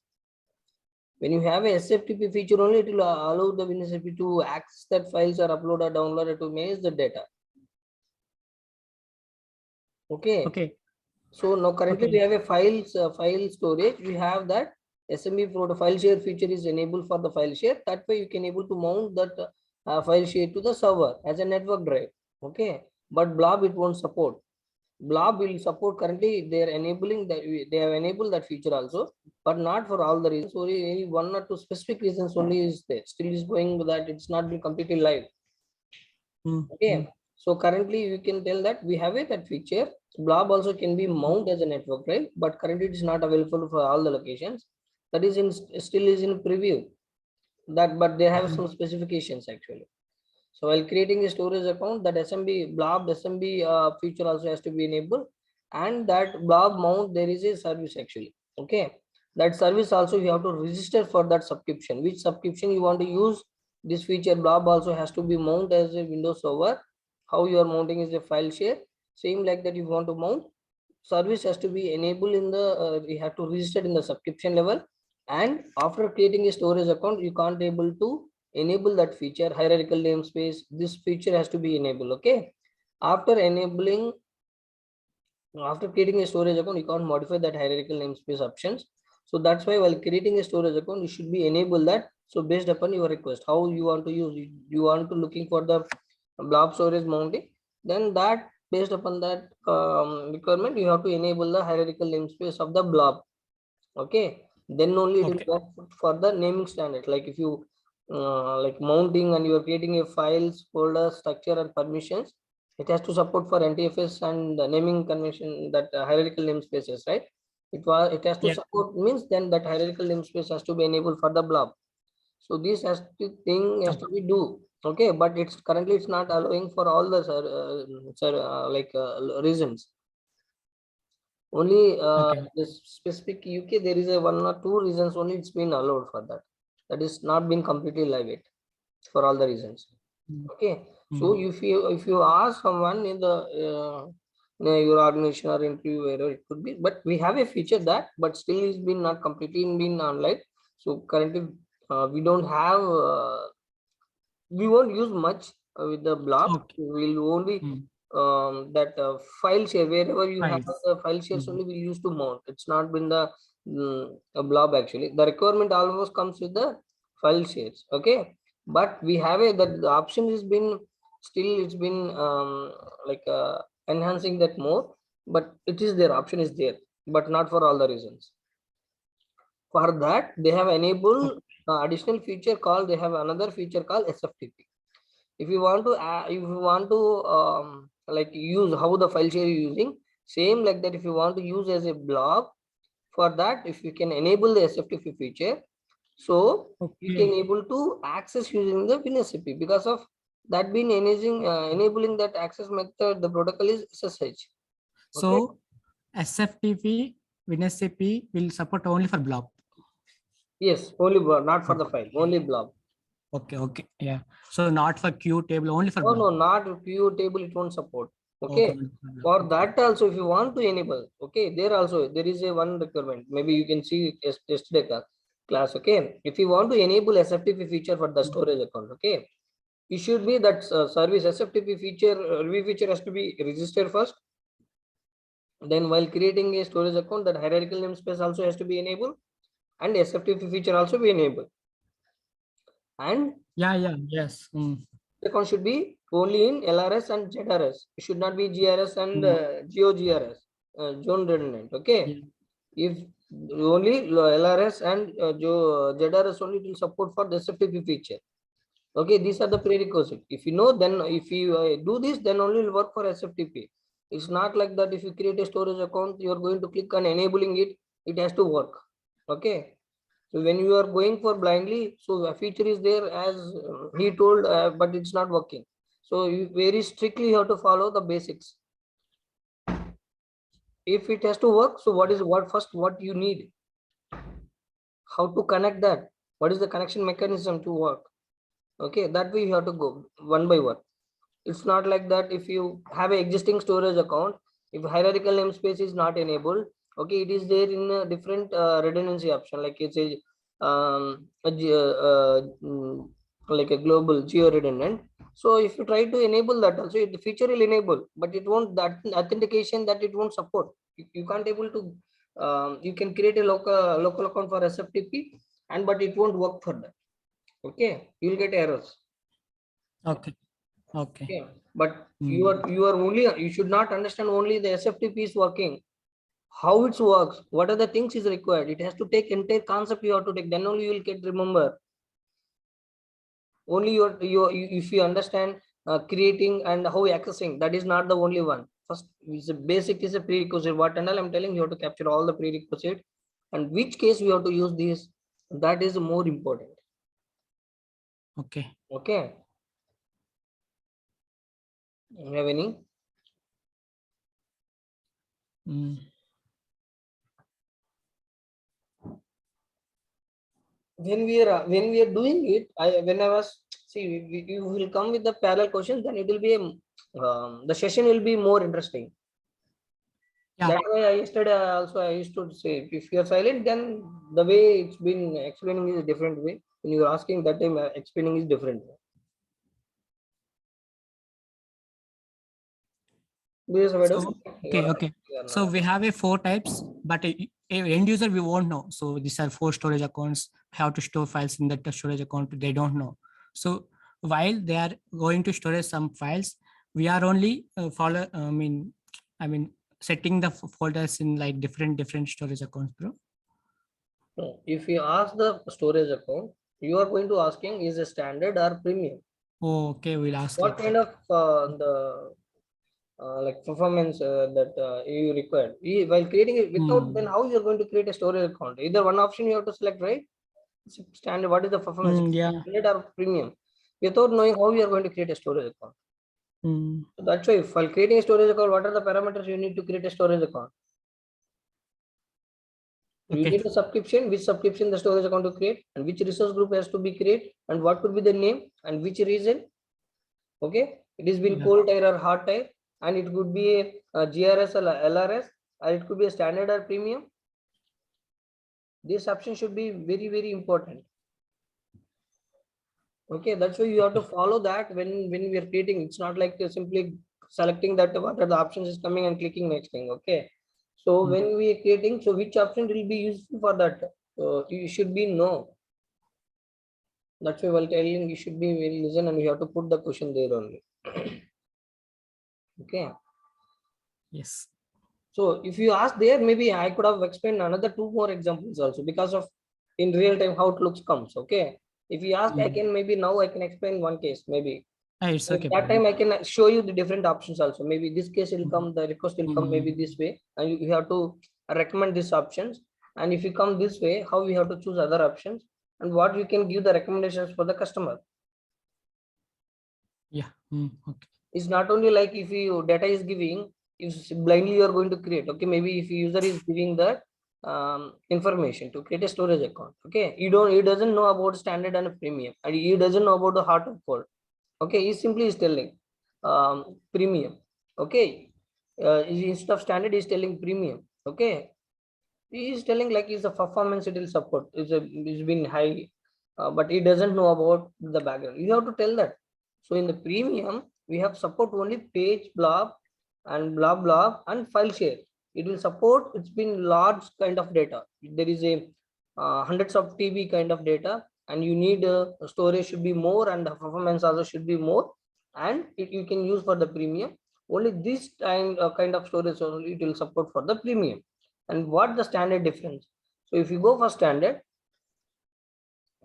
When you have a SFTP feature only, it will allow the WinSCP to access that files or upload or download or to manage the data. Okay. Okay. So now currently we Okay. have a file storage. We have that SMB file share feature is enabled for the file share. That way you can able to mount that file share to the server as a network drive. Okay. But blob it won't support. Blob will support currently they are enabling that they have enabled that feature also, but not for all the reasons. Only one or two specific reasons only is there. Still is going with that it's not been completely live. Hmm. Okay. So currently you can tell that we have that feature. Blob also can be mounted as a network drive, but currently it is not available for all the locations. That is in still is in preview. That but they have some specifications actually. So while creating a storage account, that SMB blob SMB feature also has to be enabled, and that blob mount there is a service actually. Okay, that service also you have to register for that subscription. Which subscription you want to use this feature? Blob also has to be mounted as a Windows server. How you are mounting is a file share. Same like that you want to mount. Service has to be enabled in the you have to register in the subscription level, and after creating a storage account you can't able to enable that feature hierarchical namespace. This feature has to be enabled. Okay, after enabling, after creating a storage account you can't modify that hierarchical namespace options. So that's why while creating a storage account you should be enable that. So based upon your request how you want to use, you want to looking for the blob storage mounting, then that based upon that requirement you have to enable the hierarchical namespace of the blob. Okay, then only it will Okay. work for the naming standard. Like if you like mounting and you are creating a files folder structure and permissions, it has to support for NTFS and the naming convention, that hierarchical namespaces, right? It has to Yeah. support means then that hierarchical namespace has to be enabled for the blob. So this has to thing has to Okay. be do. Okay, but it's currently it's not allowing for all the reasons. Only Okay. this specific UK, there is a one or two reasons only it's been allowed for that. That is not been completely live yet for all the reasons. Hmm. Okay. So if you ask someone in the your organization or interview, wherever it could be, but we have a feature that, but still it's been not completely been online. So currently we don't have we won't use much with the blob. Okay. We'll only that file share, wherever you have Files. the file shares only we use to mount. It's not been the a blob. Actually the requirement almost comes with the file shares. Okay, but we have a that the option has been still it's been like enhancing that more, but it is there, option is there, but not for all the reasons. For that they have enabled additional feature called, they have another feature called SFTP. If you want to if you want to like use how the file share you're using, same like that, if you want to use as a blob, for that if you can enable the SFTP feature, so you can Okay. able to access using the WinSCP. Because of that being enabling that access method, the protocol is SSH. Okay, So SFTP WinSCP will support only for blob. yes, only not for the file, only blob. Okay, okay, yeah. So not for queue table, only for No, blob. no, not pure table, it won't support. Okay, Okay. only for blob. For Okay. that also, if you want to enable, okay, there also there is a one requirement. Maybe you can see yesterday class. Okay, if you want to enable SFTP feature for the storage account, okay, it should be that service SFTP feature review feature has to be registered first. Then while creating a storage account, that hierarchical namespace also has to be enabled, and SFTP feature also be enabled. And Yeah, yeah, yes. account should be only in LRS and ZRS. It should not be GRS and GOGRS, zone redundant. Okay. Yeah. If only LRS and ZRS only will support for the SFTP feature. Okay, these are the prerequisites. If you know, then if you do this, then only will work for SFTP. It's not like that. If you create a storage account, you are going to click on enabling it. It has to work. Okay. So when you are going for blindly, so a feature is there as he told, but it's not working. So you very strictly have to follow the basics. If it has to work, so what you need, how to connect that, what is the connection mechanism to work. Okay, that way you have to go one by one. It's not like that. If you have an existing storage account, if hierarchical namespace is not enabled, okay, it is there in a different redundancy option, like it's a like a global geo redundant. So if you try to enable that also, the feature will enable, but it won't, that authentication that it won't support. You can't able to you can create a local account for SFTP, and but it won't work for that. Okay, you'll get errors. Okay. Okay. Okay, but you are only, you should not understand only the SFTP is working, how it works, what are the things is required. It has to take entire concept you have to take, then only you will get remember. Only if you understand creating and how accessing, that is not the only one. First is a basic, is a prerequisite. What and all I'm telling you, have to capture all the prerequisite, and which case we have to use this, that is more important. Okay. Okay, you have any? When we are doing it, when I was, see, you will come with the parallel questions, then it will be a the session will be more interesting. Yeah. That's why yesterday also I used to say, if you are silent, then the way it's been explaining is a different way. When you are asking, that time explaining is different. This is So okay, okay. So we have a 4 types, but a end user we won't know. So these are 4 storage accounts. How to store files in that storage account, they don't know. So while they are going to store some files, we are only I mean setting the folders in like different storage accounts, bro. if you ask the storage account, you are going to asking is a standard or premium. Oh, okay, we'll ask What like kind that. of the like performance that you require while creating it. Without, then how you're going to create a storage account? Either one option you have to select, right? Standard, what is the performance, Yeah. standard or premium? Without knowing how you are going to create a storage account. So that's why while creating a storage account, what are the parameters you need to create a storage account? You Okay. need a subscription, which subscription the storage account to create, and which resource group has to be created, and what could be the name, and which region, Okay, it is been Yeah. cold tire or hot tire, and it could be a GRS or LRS, or it could be a standard or premium. This option should be very, very important. Okay, that's why you have to follow that when we are creating. It's not like simply selecting that what are the options is coming and clicking next thing. Okay, so when we are creating, so which option will be useful for that, you should be know. That's why while telling, you should be very listen, and you have to put the question there only. Okay, Yes. so if you ask there, maybe I could have explained another two more examples also, because of in real time how it looks comes. Okay, if you ask, I can maybe now I can explain one case maybe. It's At okay, that brother. time I can show you the different options also. Maybe this case will come, the request will come maybe this way, and you have to recommend these options. And if you come this way, how we have to choose other options, and what you can give the recommendations for the customer. Yeah. Okay. It's not only like if you data is giving, if blindly you are going to create. Okay, maybe if user is giving the information to create a storage account. Okay, he doesn't know about standard and premium, and he doesn't know about the hot or cold. Okay, he simply is telling premium. Okay, instead of standard is telling premium. Okay, he is telling like is a performance it will support is been high, but he doesn't know about the background. You have to tell that. So in the premium we have support only page blob and blah blah and file share. It will support, it's been large kind of data. There is a hundreds of TB kind of data, and you need storage should be more, and the performance also should be more, and you can use for the premium. Only this time kind of storage only it will support for the premium. And what the standard difference? So if you go for standard,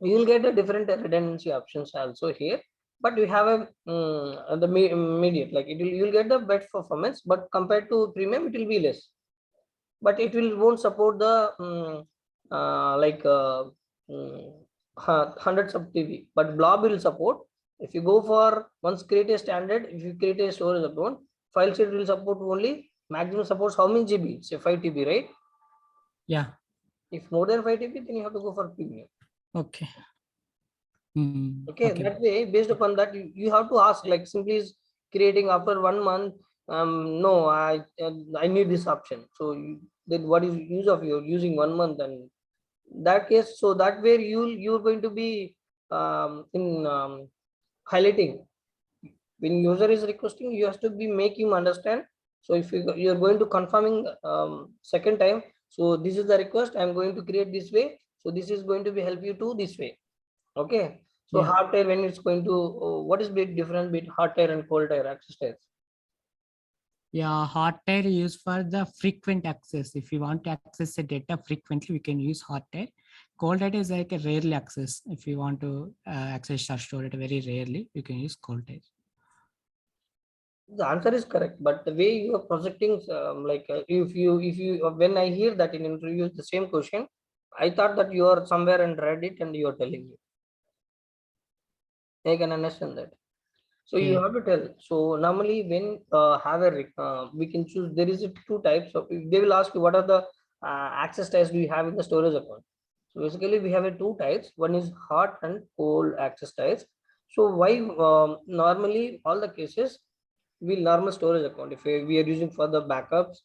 you will get a different redundancy options also here, but we have a the immediate, like it will, you will get the better performance, but compared to premium it will be less, but it will won't support the like hundreds of TB, but blob will support. If you go for once create a standard, if you create a storage account, file set will support only maximum supports how many GB? Say 5 TB, right? Yeah. If more than 5 TB, then you have to go for premium. Okay. Okay, Okay. that way, based upon that, you have to ask, like simply is creating after 1 month. No, I need this option. So then what is use of you using 1 month, and that case, so that way you're going to be in highlighting when user is requesting, you have to be make him understand. So if you're going to confirming second time, so this is the request I'm going to create this way, so this is going to be help you to this way. Okay, so Yeah. hard tire when it's going to what is big difference between hard tire and cold tire access tires? Yeah, hot tire used for the frequent access. If you want to access the data frequently, we can use hot tire. Cold tire is like a rarely access. If you want to access or store it very rarely, you can use cold tire. The answer is correct, but the way you are projecting, like if you when I hear that in interviews the same question, I thought that you are somewhere and read it and you are telling me. I can understand that. So you Okay. have to tell. So normally when have a we can choose. There is two types of. They will ask you what are the access types do you have in the storage account. So basically we have a two types. One is hot and cold access types. So why normally all the cases we normal storage account if we are using for the backups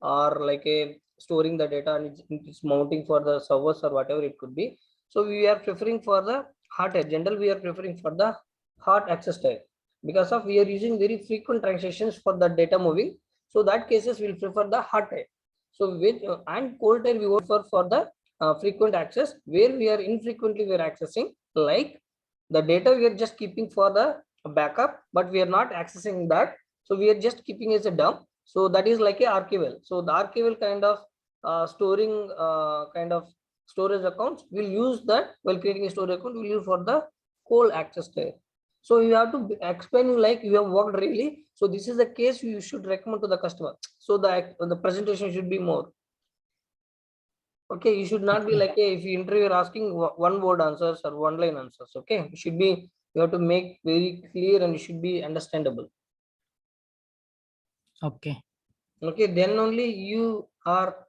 or like a storing the data and it's mounting for the servers or whatever it could be. So we are preferring for the hot type. General we are preferring for the hot access type because of we are using very frequent transactions for the data moving. So that cases will prefer the hot type. So with and cold type we prefer for the frequent access where we are infrequently we are accessing, like the data we are just keeping for the backup, but we are not accessing that. So we are just keeping as a dump. So that is like a archival. So the archival kind of storing kind of storage accounts will use that while creating a storage account will use for the cold access type. So you have to explain like you have worked really. So this is the case you should recommend to the customer. So the presentation should be more. Okay, you should not be Okay. like if you interview are asking one word answers or one line answers. Okay, it should be you have to make very clear and it should be understandable. Okay. Okay, then only you are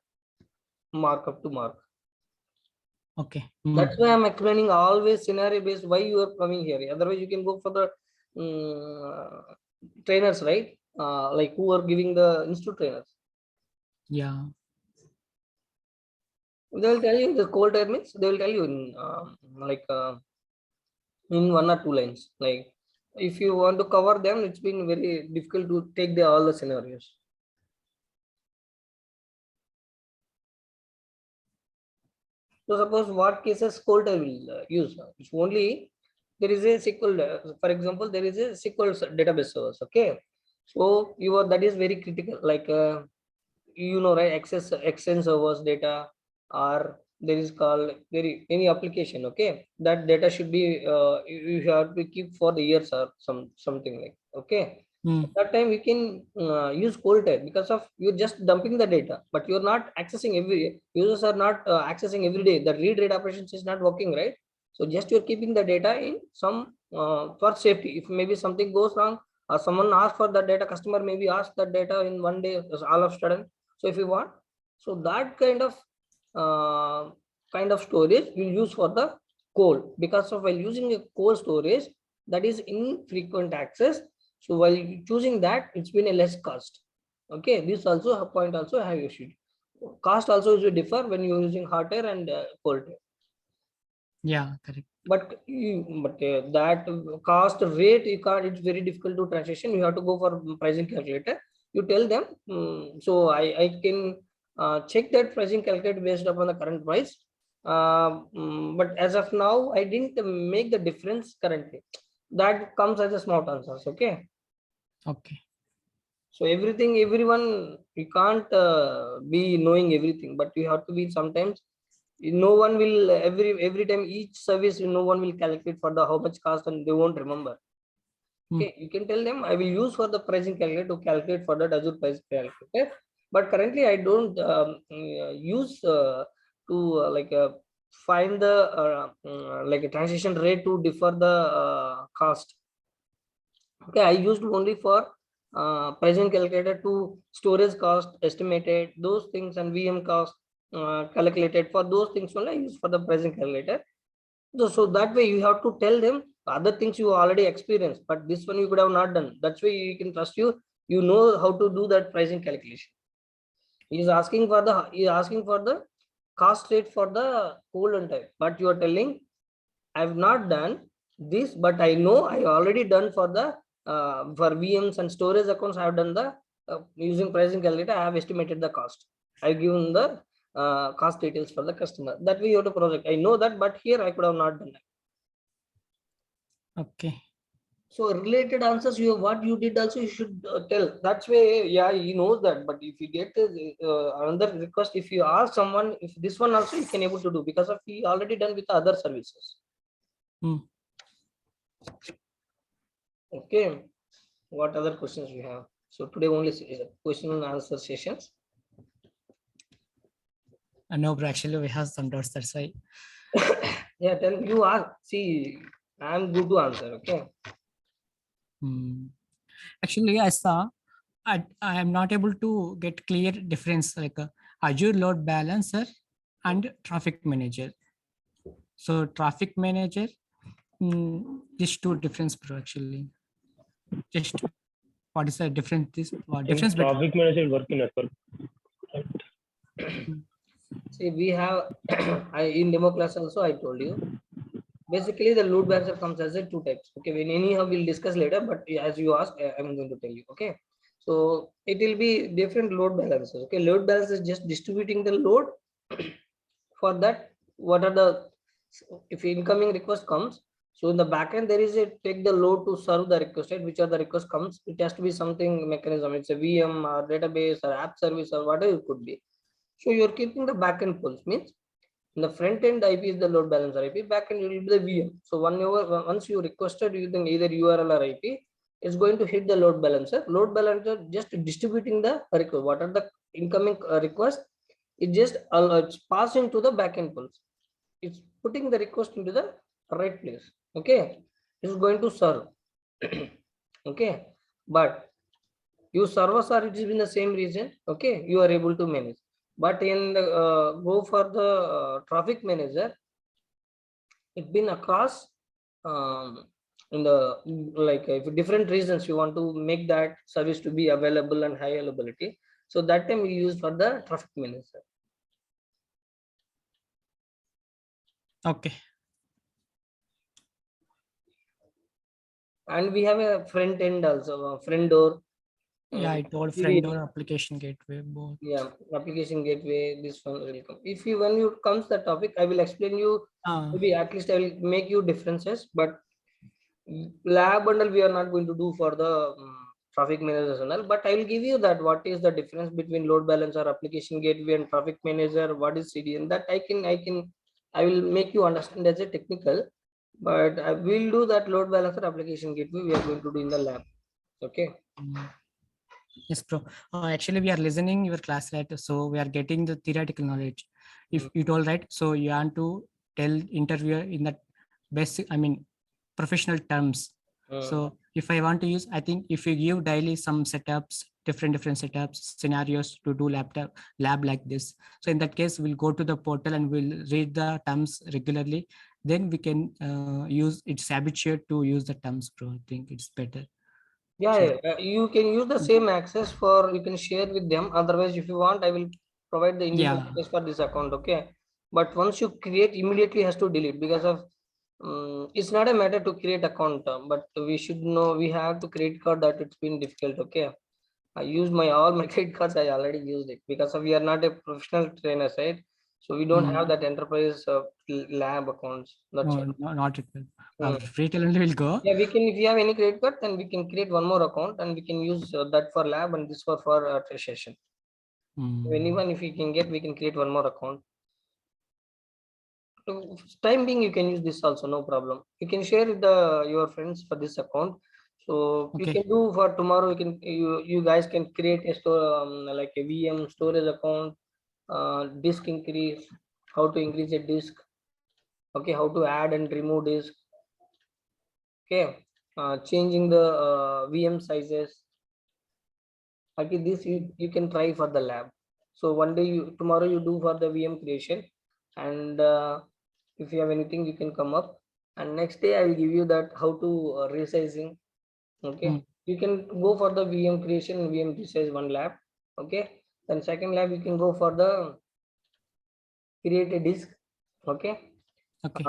mark up to mark. Okay. That's why I'm explaining always scenario based why you are coming here. Otherwise, you can go for the trainers, right? Like who are giving the institute trainers. Yeah. They will tell you the cold air means they will tell you in like in 1 or 2 lines. Like if you want to cover them, it's been very difficult to take the all the scenarios. So suppose what cases cold air will use? It's only there is a SQL. For example, there is a SQL database servers. Okay, so that is very critical. Like right, access extend servers data, or there is called any application. Okay, that data should be you have to keep for the years or something like. Okay, Mm. that time we can use cold type because of you're just dumping the data, but you're not accessing every users are not accessing every day. The read rate operations is not working, right? So just you're keeping the data in some for safety. If maybe something goes wrong or someone asks for that data, customer maybe ask that data in one day all of a sudden. So if you want, so that kind of storage we'll use for the cold, because of while using a cold storage that is infrequent access, so while choosing that, it's been a less cost. Okay, this also a point also I have issued. Cost also is differ when you're using hot air and cold air. Yeah, correct. But that cost rate you can't. It's very difficult to transition. You have to go for pricing calculator. You tell them. So I can check that pricing calculator based upon the current price. But as of now, I didn't make the difference currently. That comes as a small answers. Okay. Okay. So everyone, you can't be knowing everything, but you have to be sometimes. No one will every time each service, no one will calculate for the how much cost and they won't remember. Mm. Okay, you can tell them I will use for the pricing calculator to calculate for that Azure price calculator. But currently I don't use to find the like a transition rate to differ the cost. Okay, I used only for pricing calculator to storage cost estimated those things and VM cost calculated. For those things only I use for the pricing calculator. So that way you have to tell them other things you already experienced, but this one you could have not done. That's why you can trust you. You know how to do that pricing calculation. He is asking for the cost rate for the cold and type, but you are telling I've not done this, but I know I already done for the for VMs and storage accounts. I have done the using pricing calculator. I have estimated the cost. I've given the cost details for the customer. That way you have to project. I know that, but here I could have not done that. Okay. So related answers, what you did also you should tell. That's way, yeah, he knows that. But if you get another request, if you ask someone, if this one also you can able to do because of he already done with other services. Mm. Okay. What other questions we have? So today only question and answer sessions. No, bro, actually we have some doubts. That's why. Yeah, tell you ask. See, I'm good to answer. Okay. Actually, I saw I am not able to get clear difference like Azure load balancer and traffic manager. So traffic manager, these two difference, bro. Actually, just what is the difference? This what In difference between? traffic manager working network. See, we have in demo class also I told you. Basically, the load balancer comes as a two types. Okay, when anyhow we'll discuss later, but as you ask, I'm going to tell you. Okay, so it will be different load balancers. Okay, load balancer is just distributing the load. For that, what are the if incoming request comes, so in the backend there is a take the load to serve the request, right? Which are the request comes, it has to be something mechanism. It's a VM or database or app service or whatever it could be. So you're keeping the backend pulse means in the front end IP is the load balancer IP, backend will be the VM. So once you requested using either URL or IP, it's going to hit the load balancer. Load balancer just distributing the request. What are the incoming request? It just it's passing to the backend pulse. It's putting the request into the right place. Okay, it's going to serve. Okay, but your servers are it is in the same region. Okay, you are able to manage. But in the, go for the traffic manager, it's been across in the like if different reasons you want to make that service to be available and high availability, so that time we use for the traffic manager. Okay. And we have a front end also, front door. Yeah, I told friend or application gateway both. Yeah, application gateway, this one will come. If you when you comes the topic, I will explain you. Maybe at least I will make you differences, but lab bundle we are not going to do for the traffic manager and all, but I will give you that what is the difference between load balancer, application gateway, and traffic manager. What is CDN? That I will make you understand as a technical, but I will do that load balancer, application gateway. We are going to do in the lab. Okay. Yes, bro. Actually, we are listening your class, right? So we are getting the theoretical knowledge. If you told right, so you want to tell interviewer in that basic, I mean, professional terms. So if I want to use, I think if you give daily some setups, different setups, scenarios to do lab like this. So in that case, we'll go to the portal and we'll read the terms regularly. Then we can use it's habituate to use the terms, bro. I think it's better. Yeah, So, you can use the same access for you can share with them. Otherwise, if you want, I will provide the individual yeah. access for this account. Okay, but once you create, immediately has to delete because of it's not a matter to create account, but we should know we have to credit card that it's been difficult. Okay, I used my all my credit cards. I already used it because of we are not a professional trainer, right? So we don't have that enterprise lab accounts. That's No, it. no, not retail. Hmm. Retail only will go. Yeah, we can, if you have any credit card, then we can create one more account and we can use that for lab and this for session. Anyone, if we can get, we can create one more account. So, time being, you can use this also, no problem. You can share with your friends for this account. So you Okay. can do for tomorrow. You guys can create a store like a VM storage account, disk increase, how to increase a disk. Okay, how to add and remove disk. Okay, changing the VM sizes. Okay, this you can try for the lab. So one day tomorrow you do for the VM creation, and if you have anything you can come up, and next day I will give you that how to resizing. Okay, you can go for the VM creation and VM resize one lab. Okay, then second lab you can go for the create a disk. Okay, Okay.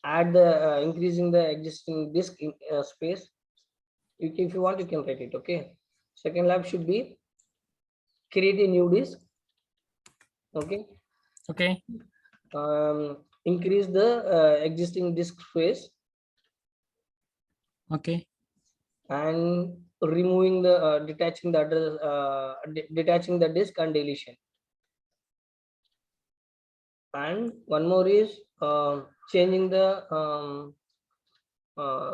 add the increasing the existing disk in, space. If you want you can write it. Okay, second lab should be create a new disk. Okay, Okay. increase the existing disk space. Okay. And removing the detaching the address, detaching the disk and deletion. And one more is changing the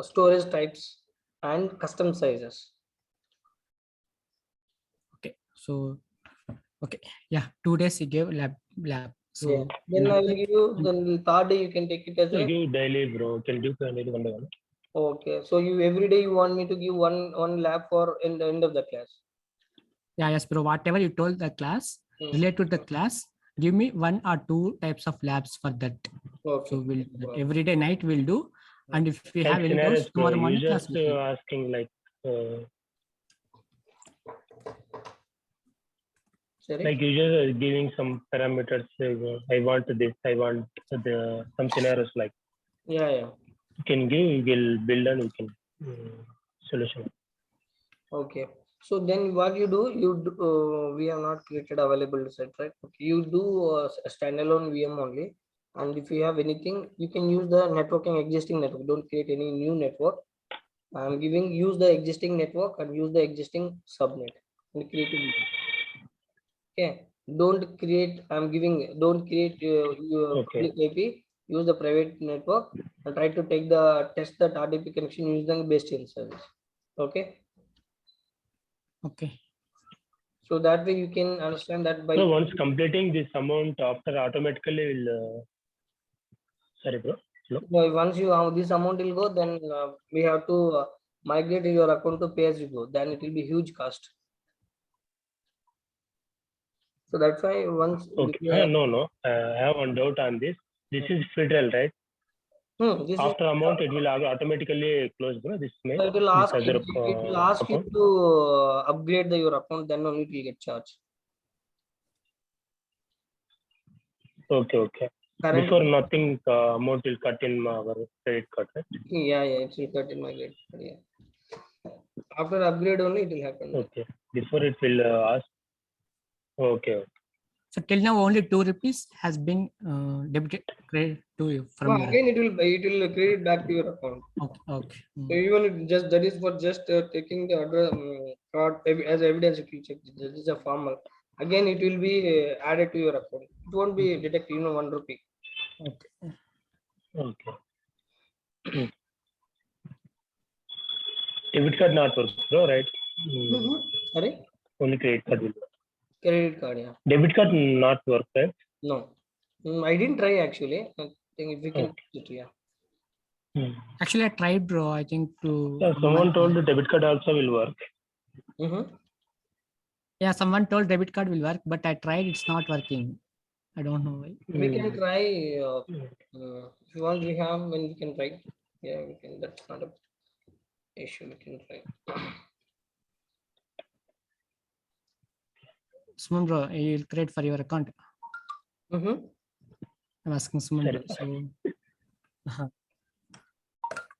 storage types and custom sizes. Okay. So, okay. Yeah. 2 days he gave lab. So Yeah. Then I will give you the third day you can take it as a. Give daily, bro. Can do daily 1 by 1. Okay. So you every day you want me to give one lab for in the end of the class. yeah, yes, bro. Whatever you told the class, relate to the class, give me 1 or 2 types of labs for that. Okay. So we'll do that. Every day night we'll do. And if we have any Scenarios, doubts, bro. tomorrow You morning class just will do. asking like Sorry? like you just giving some parameters. I want this. I want some scenarios like. Yeah. You can give. You will build and we can solution. Okay. So then what you do, we have not created available set, right? Okay. You do a standalone VM only. And if you have anything, you can use the networking existing network. Don't create any new network. I'm giving use the existing network and use the existing subnet and create it. Okay. Don't create. Don't create your Okay. public IP. Use the private network and try to take the test that RDP connection using best in service. Okay. Okay. So that way you can understand that by. So once completing this amount, after automatically will. Sorry, bro. Hello? Once you have this amount will go, then we have to migrate your account to pay as you go. Then it will be huge cost. So that's why once. Okay. No. I have one doubt on this. This is federal, right? This is After amount, it will automatically close, bro. This so mail. it will This ask other it will ask you account. to upgrade your account, then only it will get charged. Okay, okay. Current, Before nothing, amount will cut in our credit card, right? yeah, it will cut in my credit card, yeah. After upgrade only it will happen. Okay. Before it will ask. Okay, okay. So till now only 2 rupees has been debited credit to you from No, your again it will credit back to your account. account. Okay. So even if just that is for just taking the address card as evidence, if you check this is a formal. Again it will be added to your account. It won't be deducted, 1 rupee. Okay. Okay. Debit card not work, bro, right? Sorry? Only credit card will work. Credit card, yeah. Debit card not work, right? No. I didn't try actually. I think if we can do it, yeah. Actually, I tried, bro. I think to. Yeah, someone told the debit card also will work. Yeah, someone told debit card will work, but I tried. It's not working. I don't know why. We can try. If you want, we have when we can try. Yeah, we can. That's not a issue. We can try. Suman, bro, you'll create for your account. I'm asking Suman, bro. So.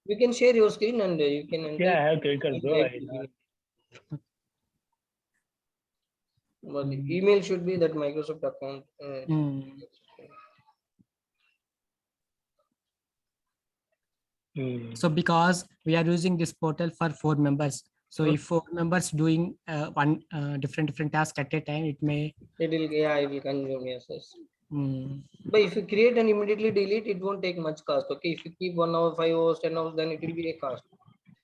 You can share your screen and you can enter. Yeah, I have credit card, bro. Well, the email should be that Microsoft account. So because we are using this portal for 4 members, so if 4 members doing one different task at a time, it will consume, yes. But if you create and immediately delete, it won't take much cost. Okay, if you keep 1 hour, 5 hours, 10 hours, then it will be a cost.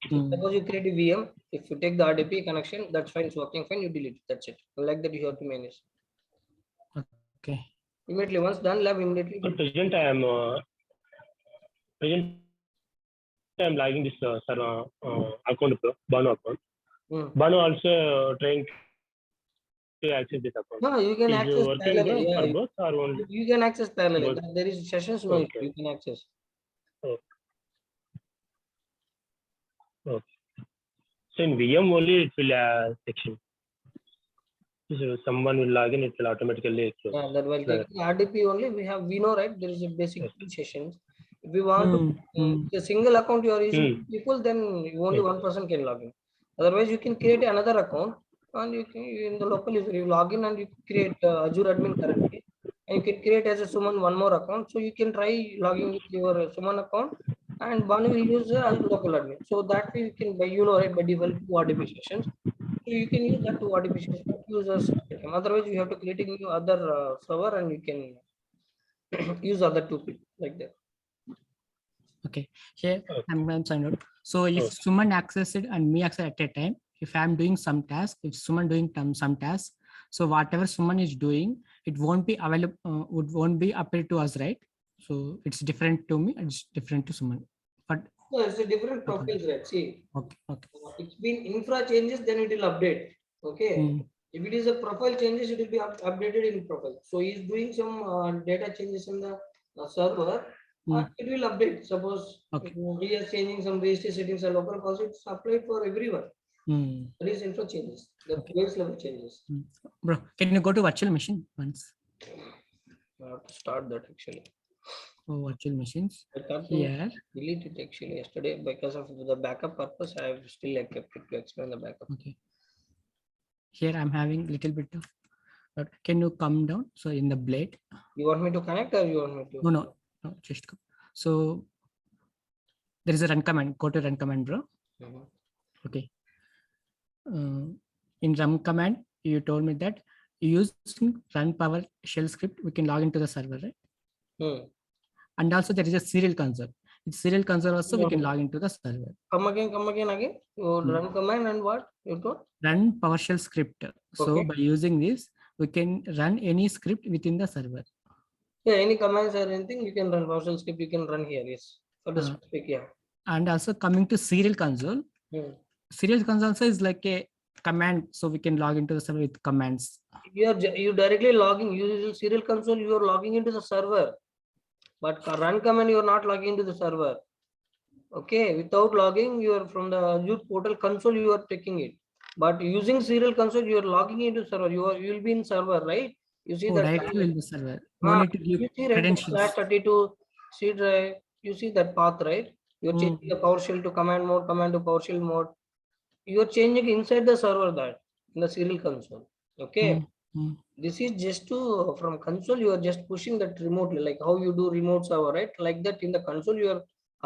Suppose you create a VM, if you take the RDP connection, that's fine, it's working fine, you delete it, that's it. Like that, you have to manage. Okay. Immediately, once done, lab immediately. But present I am logging this server account, Banu account. Banu also trying to access this account. No, you can access parallel. For both or only? You can access parallel. There is sessions, no, Okay. you can access. Okay. Okay. So in VM only it will section. So someone will log in, it will automatically close. Yeah, that while taking RDP only, we know, right? There is a basic 2 sessions. If we want to a single account you are using people, then only one person can log in. Otherwise, you can create another account and you can in the local user you log in and you create Azure admin currently, and you can create as a Suman one more account. So you can try logging with your Suman account, and Banu will use local admin. So that way you can by right by default 2 RDP sessions. So you can use that to artificial users. Otherwise, you have to create a new other server and you can use other 2 people like that. Okay, here I'm signed out. So if Suman access it and me access at a time, if I'm doing some task, if Suman doing some task, so whatever Suman is doing, it won't be available, won't be appear to us, right? So it's different to me, it's different to Suman. But no, it's a different profiles, right? See, okay. It's been infra changes, then it will update. Okay. If it is a profile changes, it will be updated in profile. So he's doing some data changes in the server. It will update. Suppose we are changing some registry settings or local policy, it's applied for everyone. That is infra changes. The base level changes. Bro, can you go to virtual machine once? I have to start that actually. Oh, virtual machines. I thought here. Delete it actually yesterday because of the backup purpose. I have still kept it to explain the backup. Okay. Here I'm having little bit of. But can you come down? So in the blade. You want me to connect or you want me to? No, just come. So there is a run command. Go to run command, bro. Okay. In run command, you told me that using run PowerShell script, we can log into the server, right? And also there is a serial console. With serial console also we can log into the server. Come again. You run command and what you told? Run PowerShell script. So by using this, we can run any script within the server. Yeah, any commands or anything you can run PowerShell script. You can run here. Yes, for the specific. Yeah. And also coming to serial console. Serial console also is like a command, so we can log into the server with commands. You directly logging. You use serial console. You are logging into the server. but run command you are not logging into the server. Okay, without logging, you are from the Azure portal console, you are taking it. But using serial console, you are logging into server. You will be in server, right? You see Oh, that. directly in the server. No need to give You see right credentials. /32 C drive. You see that path, right? You're changing the PowerShell to command to PowerShell mode. You are changing inside the server that in the serial console. Okay. This is just to from console. You are just pushing that remotely, like how you do remote server, right? Like that in the console, you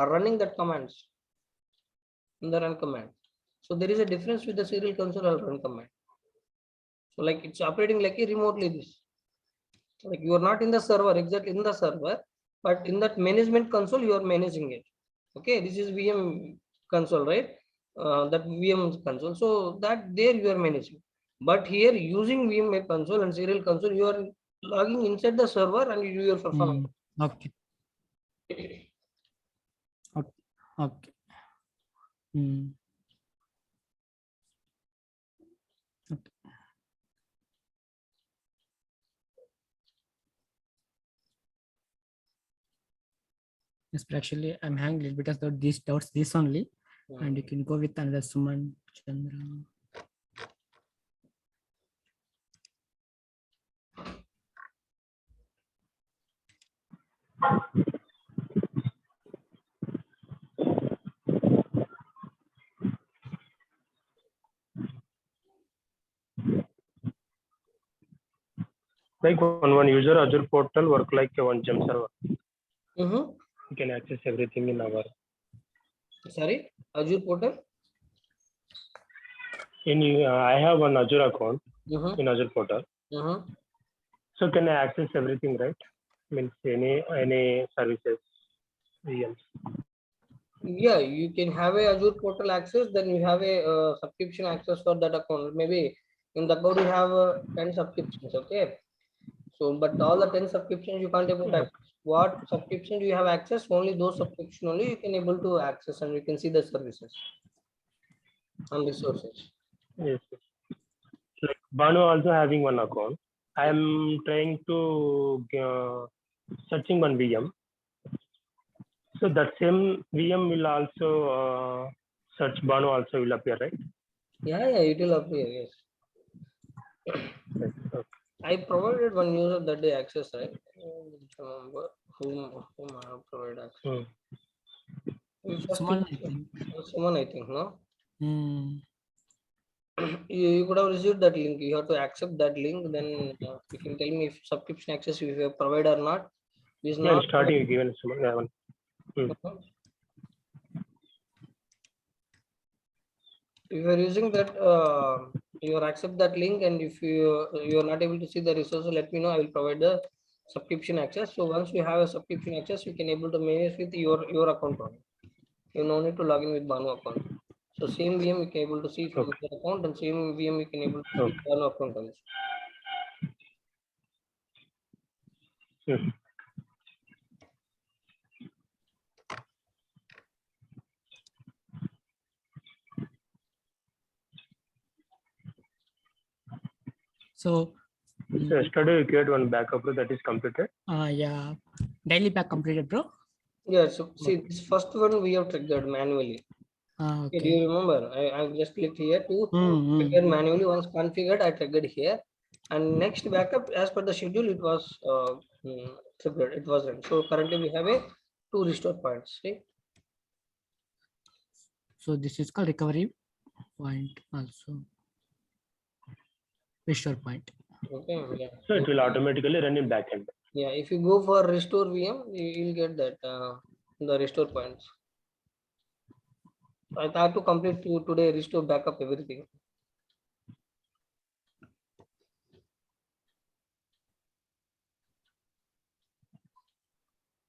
are running that commands in the run command. So there is a difference with the serial console or run command. So like it's operating like a remotely this. Like you are not in the server, exactly in the server, but in that management console, you are managing it. Okay, this is VM console, right? That VM console. So that there you are managing. But here using VM console and serial console, you are logging inside the server and you do your performance. Okay. Okay. Okay. Okay. Yes, but actually I'm hanging a little bit of these doubts, this only. And you can go with another Suman Chandra. Like one user Azure portal work like a one gem server. You can access everything in our. Sorry, Azure portal. I have one Azure account in Azure portal. So can I access everything, right? Means any services, VMs. Yeah, you can have a Azure portal access, then you have a subscription access for that account. Maybe in the account you have 10 subscriptions, okay? So, but all the 10 subscriptions you can't able to access. What subscription do you have access? Only those subscription only you can able to access and you can see the services and resources. Yes. Like Banu also having one account. I am trying to searching one VM. So that same VM will also search Banu also will appear, right? Yeah, it will appear, yes. Yes, okay. I provided one user that day access, right? Whom I have provided access. Someone, I think. Someone, I think, no? You could have received that link. You have to accept that link. Then you can tell me if subscription access if you have provided or not. This Yeah, not starting given someone. If you are using that, you are accept that link, and if you are not able to see the resources, let me know. I will provide the subscription access. So once you have a subscription access, you can able to manage with your account only. You no need to log in with Banu account. So same VM you can able to see from your account, and same VM you can able to see Banu account also. So yesterday you create one backup that is completed. Yeah, daily back completed, bro. Yeah, so see this first one we have triggered manually. Okay. Do you remember? I just clicked here to trigger manually. Once configured, I triggered here, and next backup as per the schedule it was triggered. It was run. So currently we have a 2 restore points. See? So this is called recovery point also. Restore point. Okay. Yeah. So it will automatically run in backend. Yeah. If you go for restore VM, you will get that the restore points. I have to complete today restore backup everything.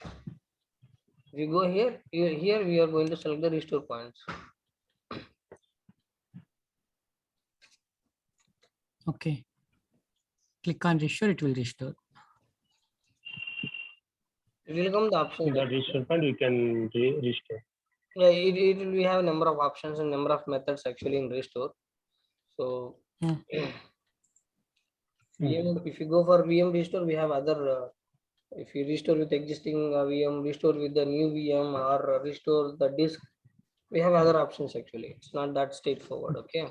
If you go here we are going to select the restore points. Okay. Click on restore, it will restore. It will come the option. In that restore point, you can restore. Yeah, it will we have a number of options and number of methods actually in restore. So VM, if you go for VM restore, we have other If you restore with existing VM, restore with the new VM, or restore the disk, we have other options actually. It's not that straightforward. Okay.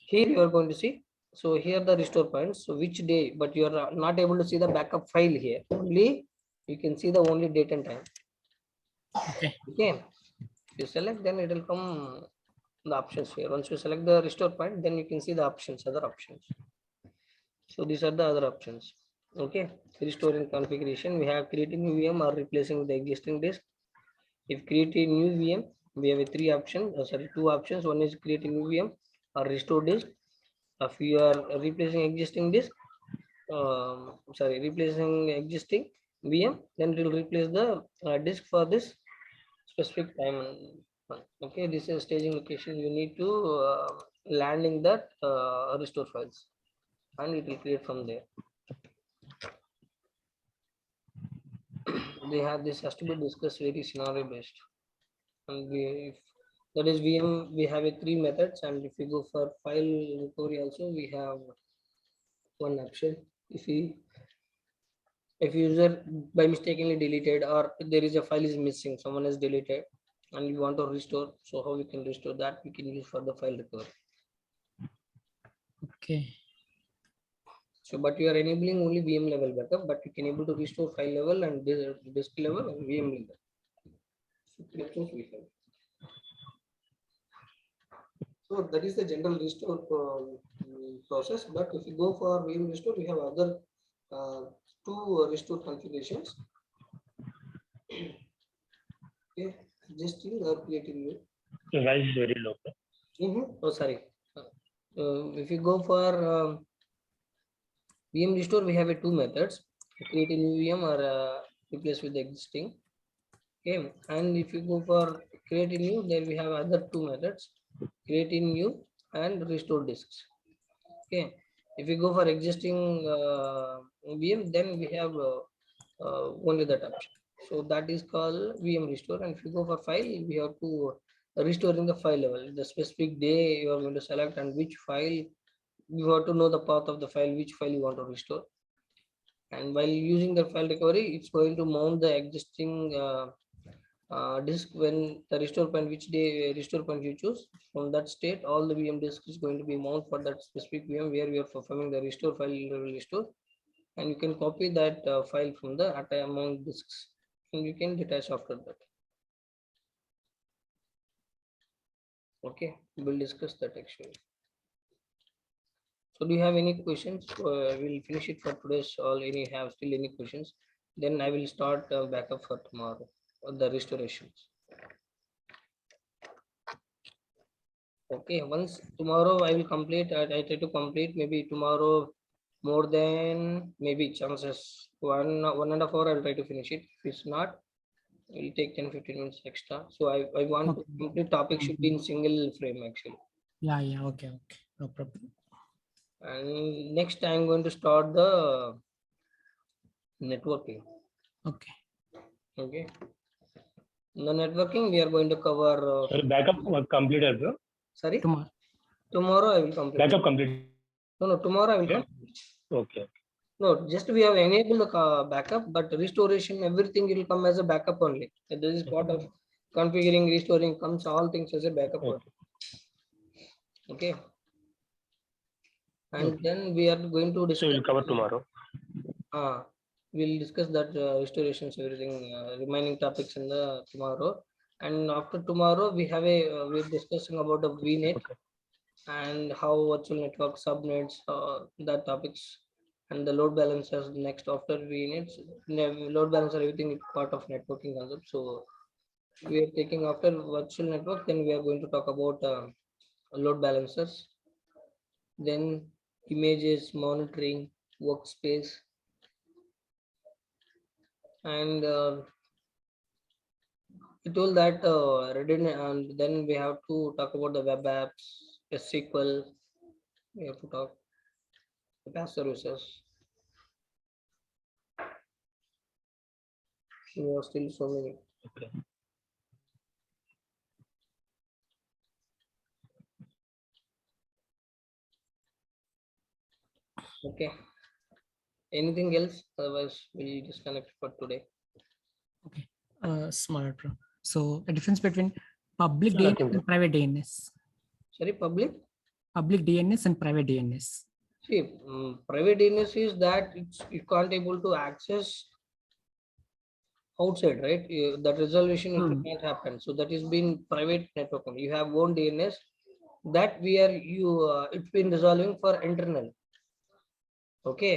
Here you are going to see. So here the restore points. So which day, but you are not able to see the backup file here. Only you can see the only date and time. Okay. Okay. If you select, then it will come the options here. Once you select the restore point, then you can see the options, other options. So these are the other options. Okay. Restoring configuration. We have creating new VM or replacing the existing disk. If create a new VM, we have a three options. Two options. One is create a new VM or restore disk. If you are replacing existing disk, replacing existing VM, then it will replace the disk for this specific time. Okay, this is staging location. You need to landing that restore files, and it will create from there. They have this has to be discussed very scenario based, and if that is VM, we have a three methods, and if we go for file recovery also, we have one option. If user by mistakenly deleted, or there is a file is missing, someone has deleted, and you want to restore, so how we can restore that, we can use for the file recovery. Okay. So but you are enabling only VM level backup, but you can able to restore file level and disk level and VM level. So three options we have. So that is the general restore process. But if you go for VM restore, we have other two restore configurations. Okay, adjusting or creating new. Your voice is very low. Oh, sorry. If you go for VM restore, we have a two methods: create a new VM or replace with the existing. Okay, and if you go for create a new, then we have other two methods: create a new and restore disks. Okay, if you go for existing VM, then we have only that option. So that is called VM restore. And if you go for file, we have to restore in the file level, the specific day you are going to select and which file. You have to know the path of the file, which file you want to restore. And while using the file recovery, it's going to mount the existing disk when the restore point, which day restore point you choose. From that state, all the VM disk is going to be mounted for that specific VM where we are performing the restore file level restore. And you can copy that file from the among disks, and you can detach after that. Okay, we'll discuss that actually. So do you have any questions? We'll finish it for today's. All any have still any questions? Then I will start backup for tomorrow, the restorations. Okay, once tomorrow I will complete. I try to complete maybe tomorrow more than maybe chances 1.5 hour. I'll try to finish it. If it's not, it will take 10-15 minutes extra. So I want Okay. to complete topic should be in single frame actually. Yeah. Okay. No problem. And next I'm going to start the networking. Okay. Okay. In the networking, we are going to cover. Sorry, backup was completed, bro. Sorry. Tomorrow. Tomorrow I will complete. Backup completed. No, tomorrow I will Yeah. complete. Okay. No, just we have enabled the backup, but restoration, everything will come as a backup only. This is part of configuring, restoring, comes all things as a backup only. Okay. And then we are going to So discuss. we'll cover tomorrow. We'll discuss that restorations, everything, remaining topics in the tomorrow. And after tomorrow, we have a we're discussing about the VNet. Okay. And how virtual network subnets, that topics, and the load balancers next after VNets. Load balancer, everything is part of networking concept. So we are taking after virtual network, then we are going to talk about load balancers, then images monitoring, workspace, and we told that Reddit, and then we have to talk about the web apps, SQL. We have to talk the services. There are still so many. Okay. Okay. Anything else? Otherwise, we disconnect for today. Okay. Smart, bro. So the difference between public No, DNS nothing, bro. and private DNS. Sorry, public. Public DNS and private DNS. See, private DNS is that you can't able to access outside, right? That resolution it Hmm. can't happen. So that is been private network only. You have own DNS that we are it's been resolving for internal. Okay,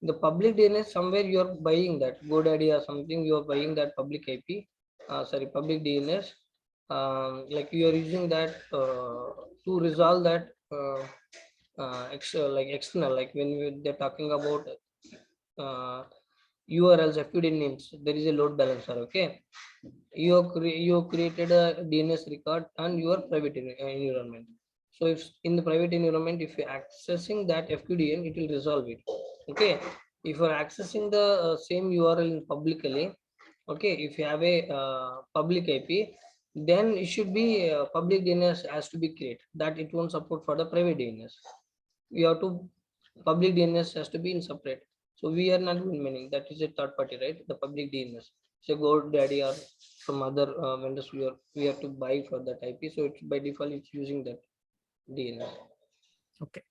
the public DNS somewhere you are buying that GoDaddy or something. You are buying that public IP. Sorry, public DNS. Like you are using that to resolve that like external. Like when they're talking about URLs, FQD names, there is a load balancer. Okay, you created a DNS record on your private environment. So if in the private environment, if you're accessing that FQDN, it will resolve it. Okay, if you're accessing the same URL publicly, okay, if you have a public IP, then it should be public DNS has to be created. That it won't support for the private DNS. You have to public DNS has to be in separate. So we are not meaning that is a third party, right? The public DNS. So GoDaddy or some other vendors we have to buy for that IP. So it's by default it's using that DNS. Okay.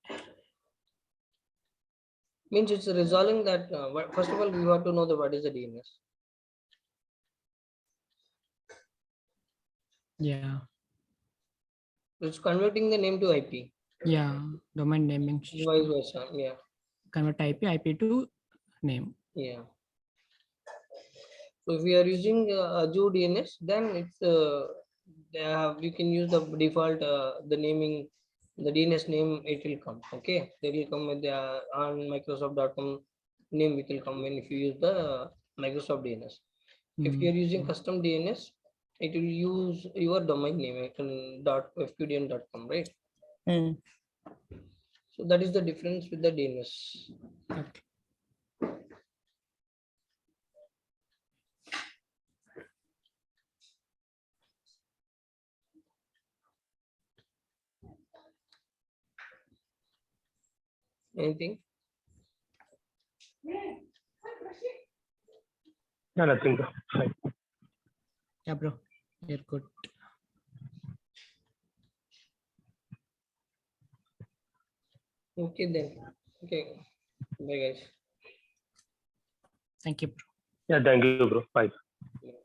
Means it's resolving that. First of all, we have to know the what is the DNS. Yeah. It's converting the name to IP. Yeah. Domain naming. Vice versa. Yeah. Convert IP to name. Yeah. So if we are using Azure DNS, then it's you can use the default the naming, the DNS name. It will come. Okay, they will come with the on Microsoft.com name. It will come when if you use the Microsoft DNS. If you are using custom DNS, it will use your domain name .fqdn.com, right? So that is the difference with the DNS. Okay. Anything? No, nothing, bro. Fine. Yeah, bro. You're good. Okay then. Okay. Bye guys. Thank you, bro. Yeah, thank you, bro. Bye. Yeah.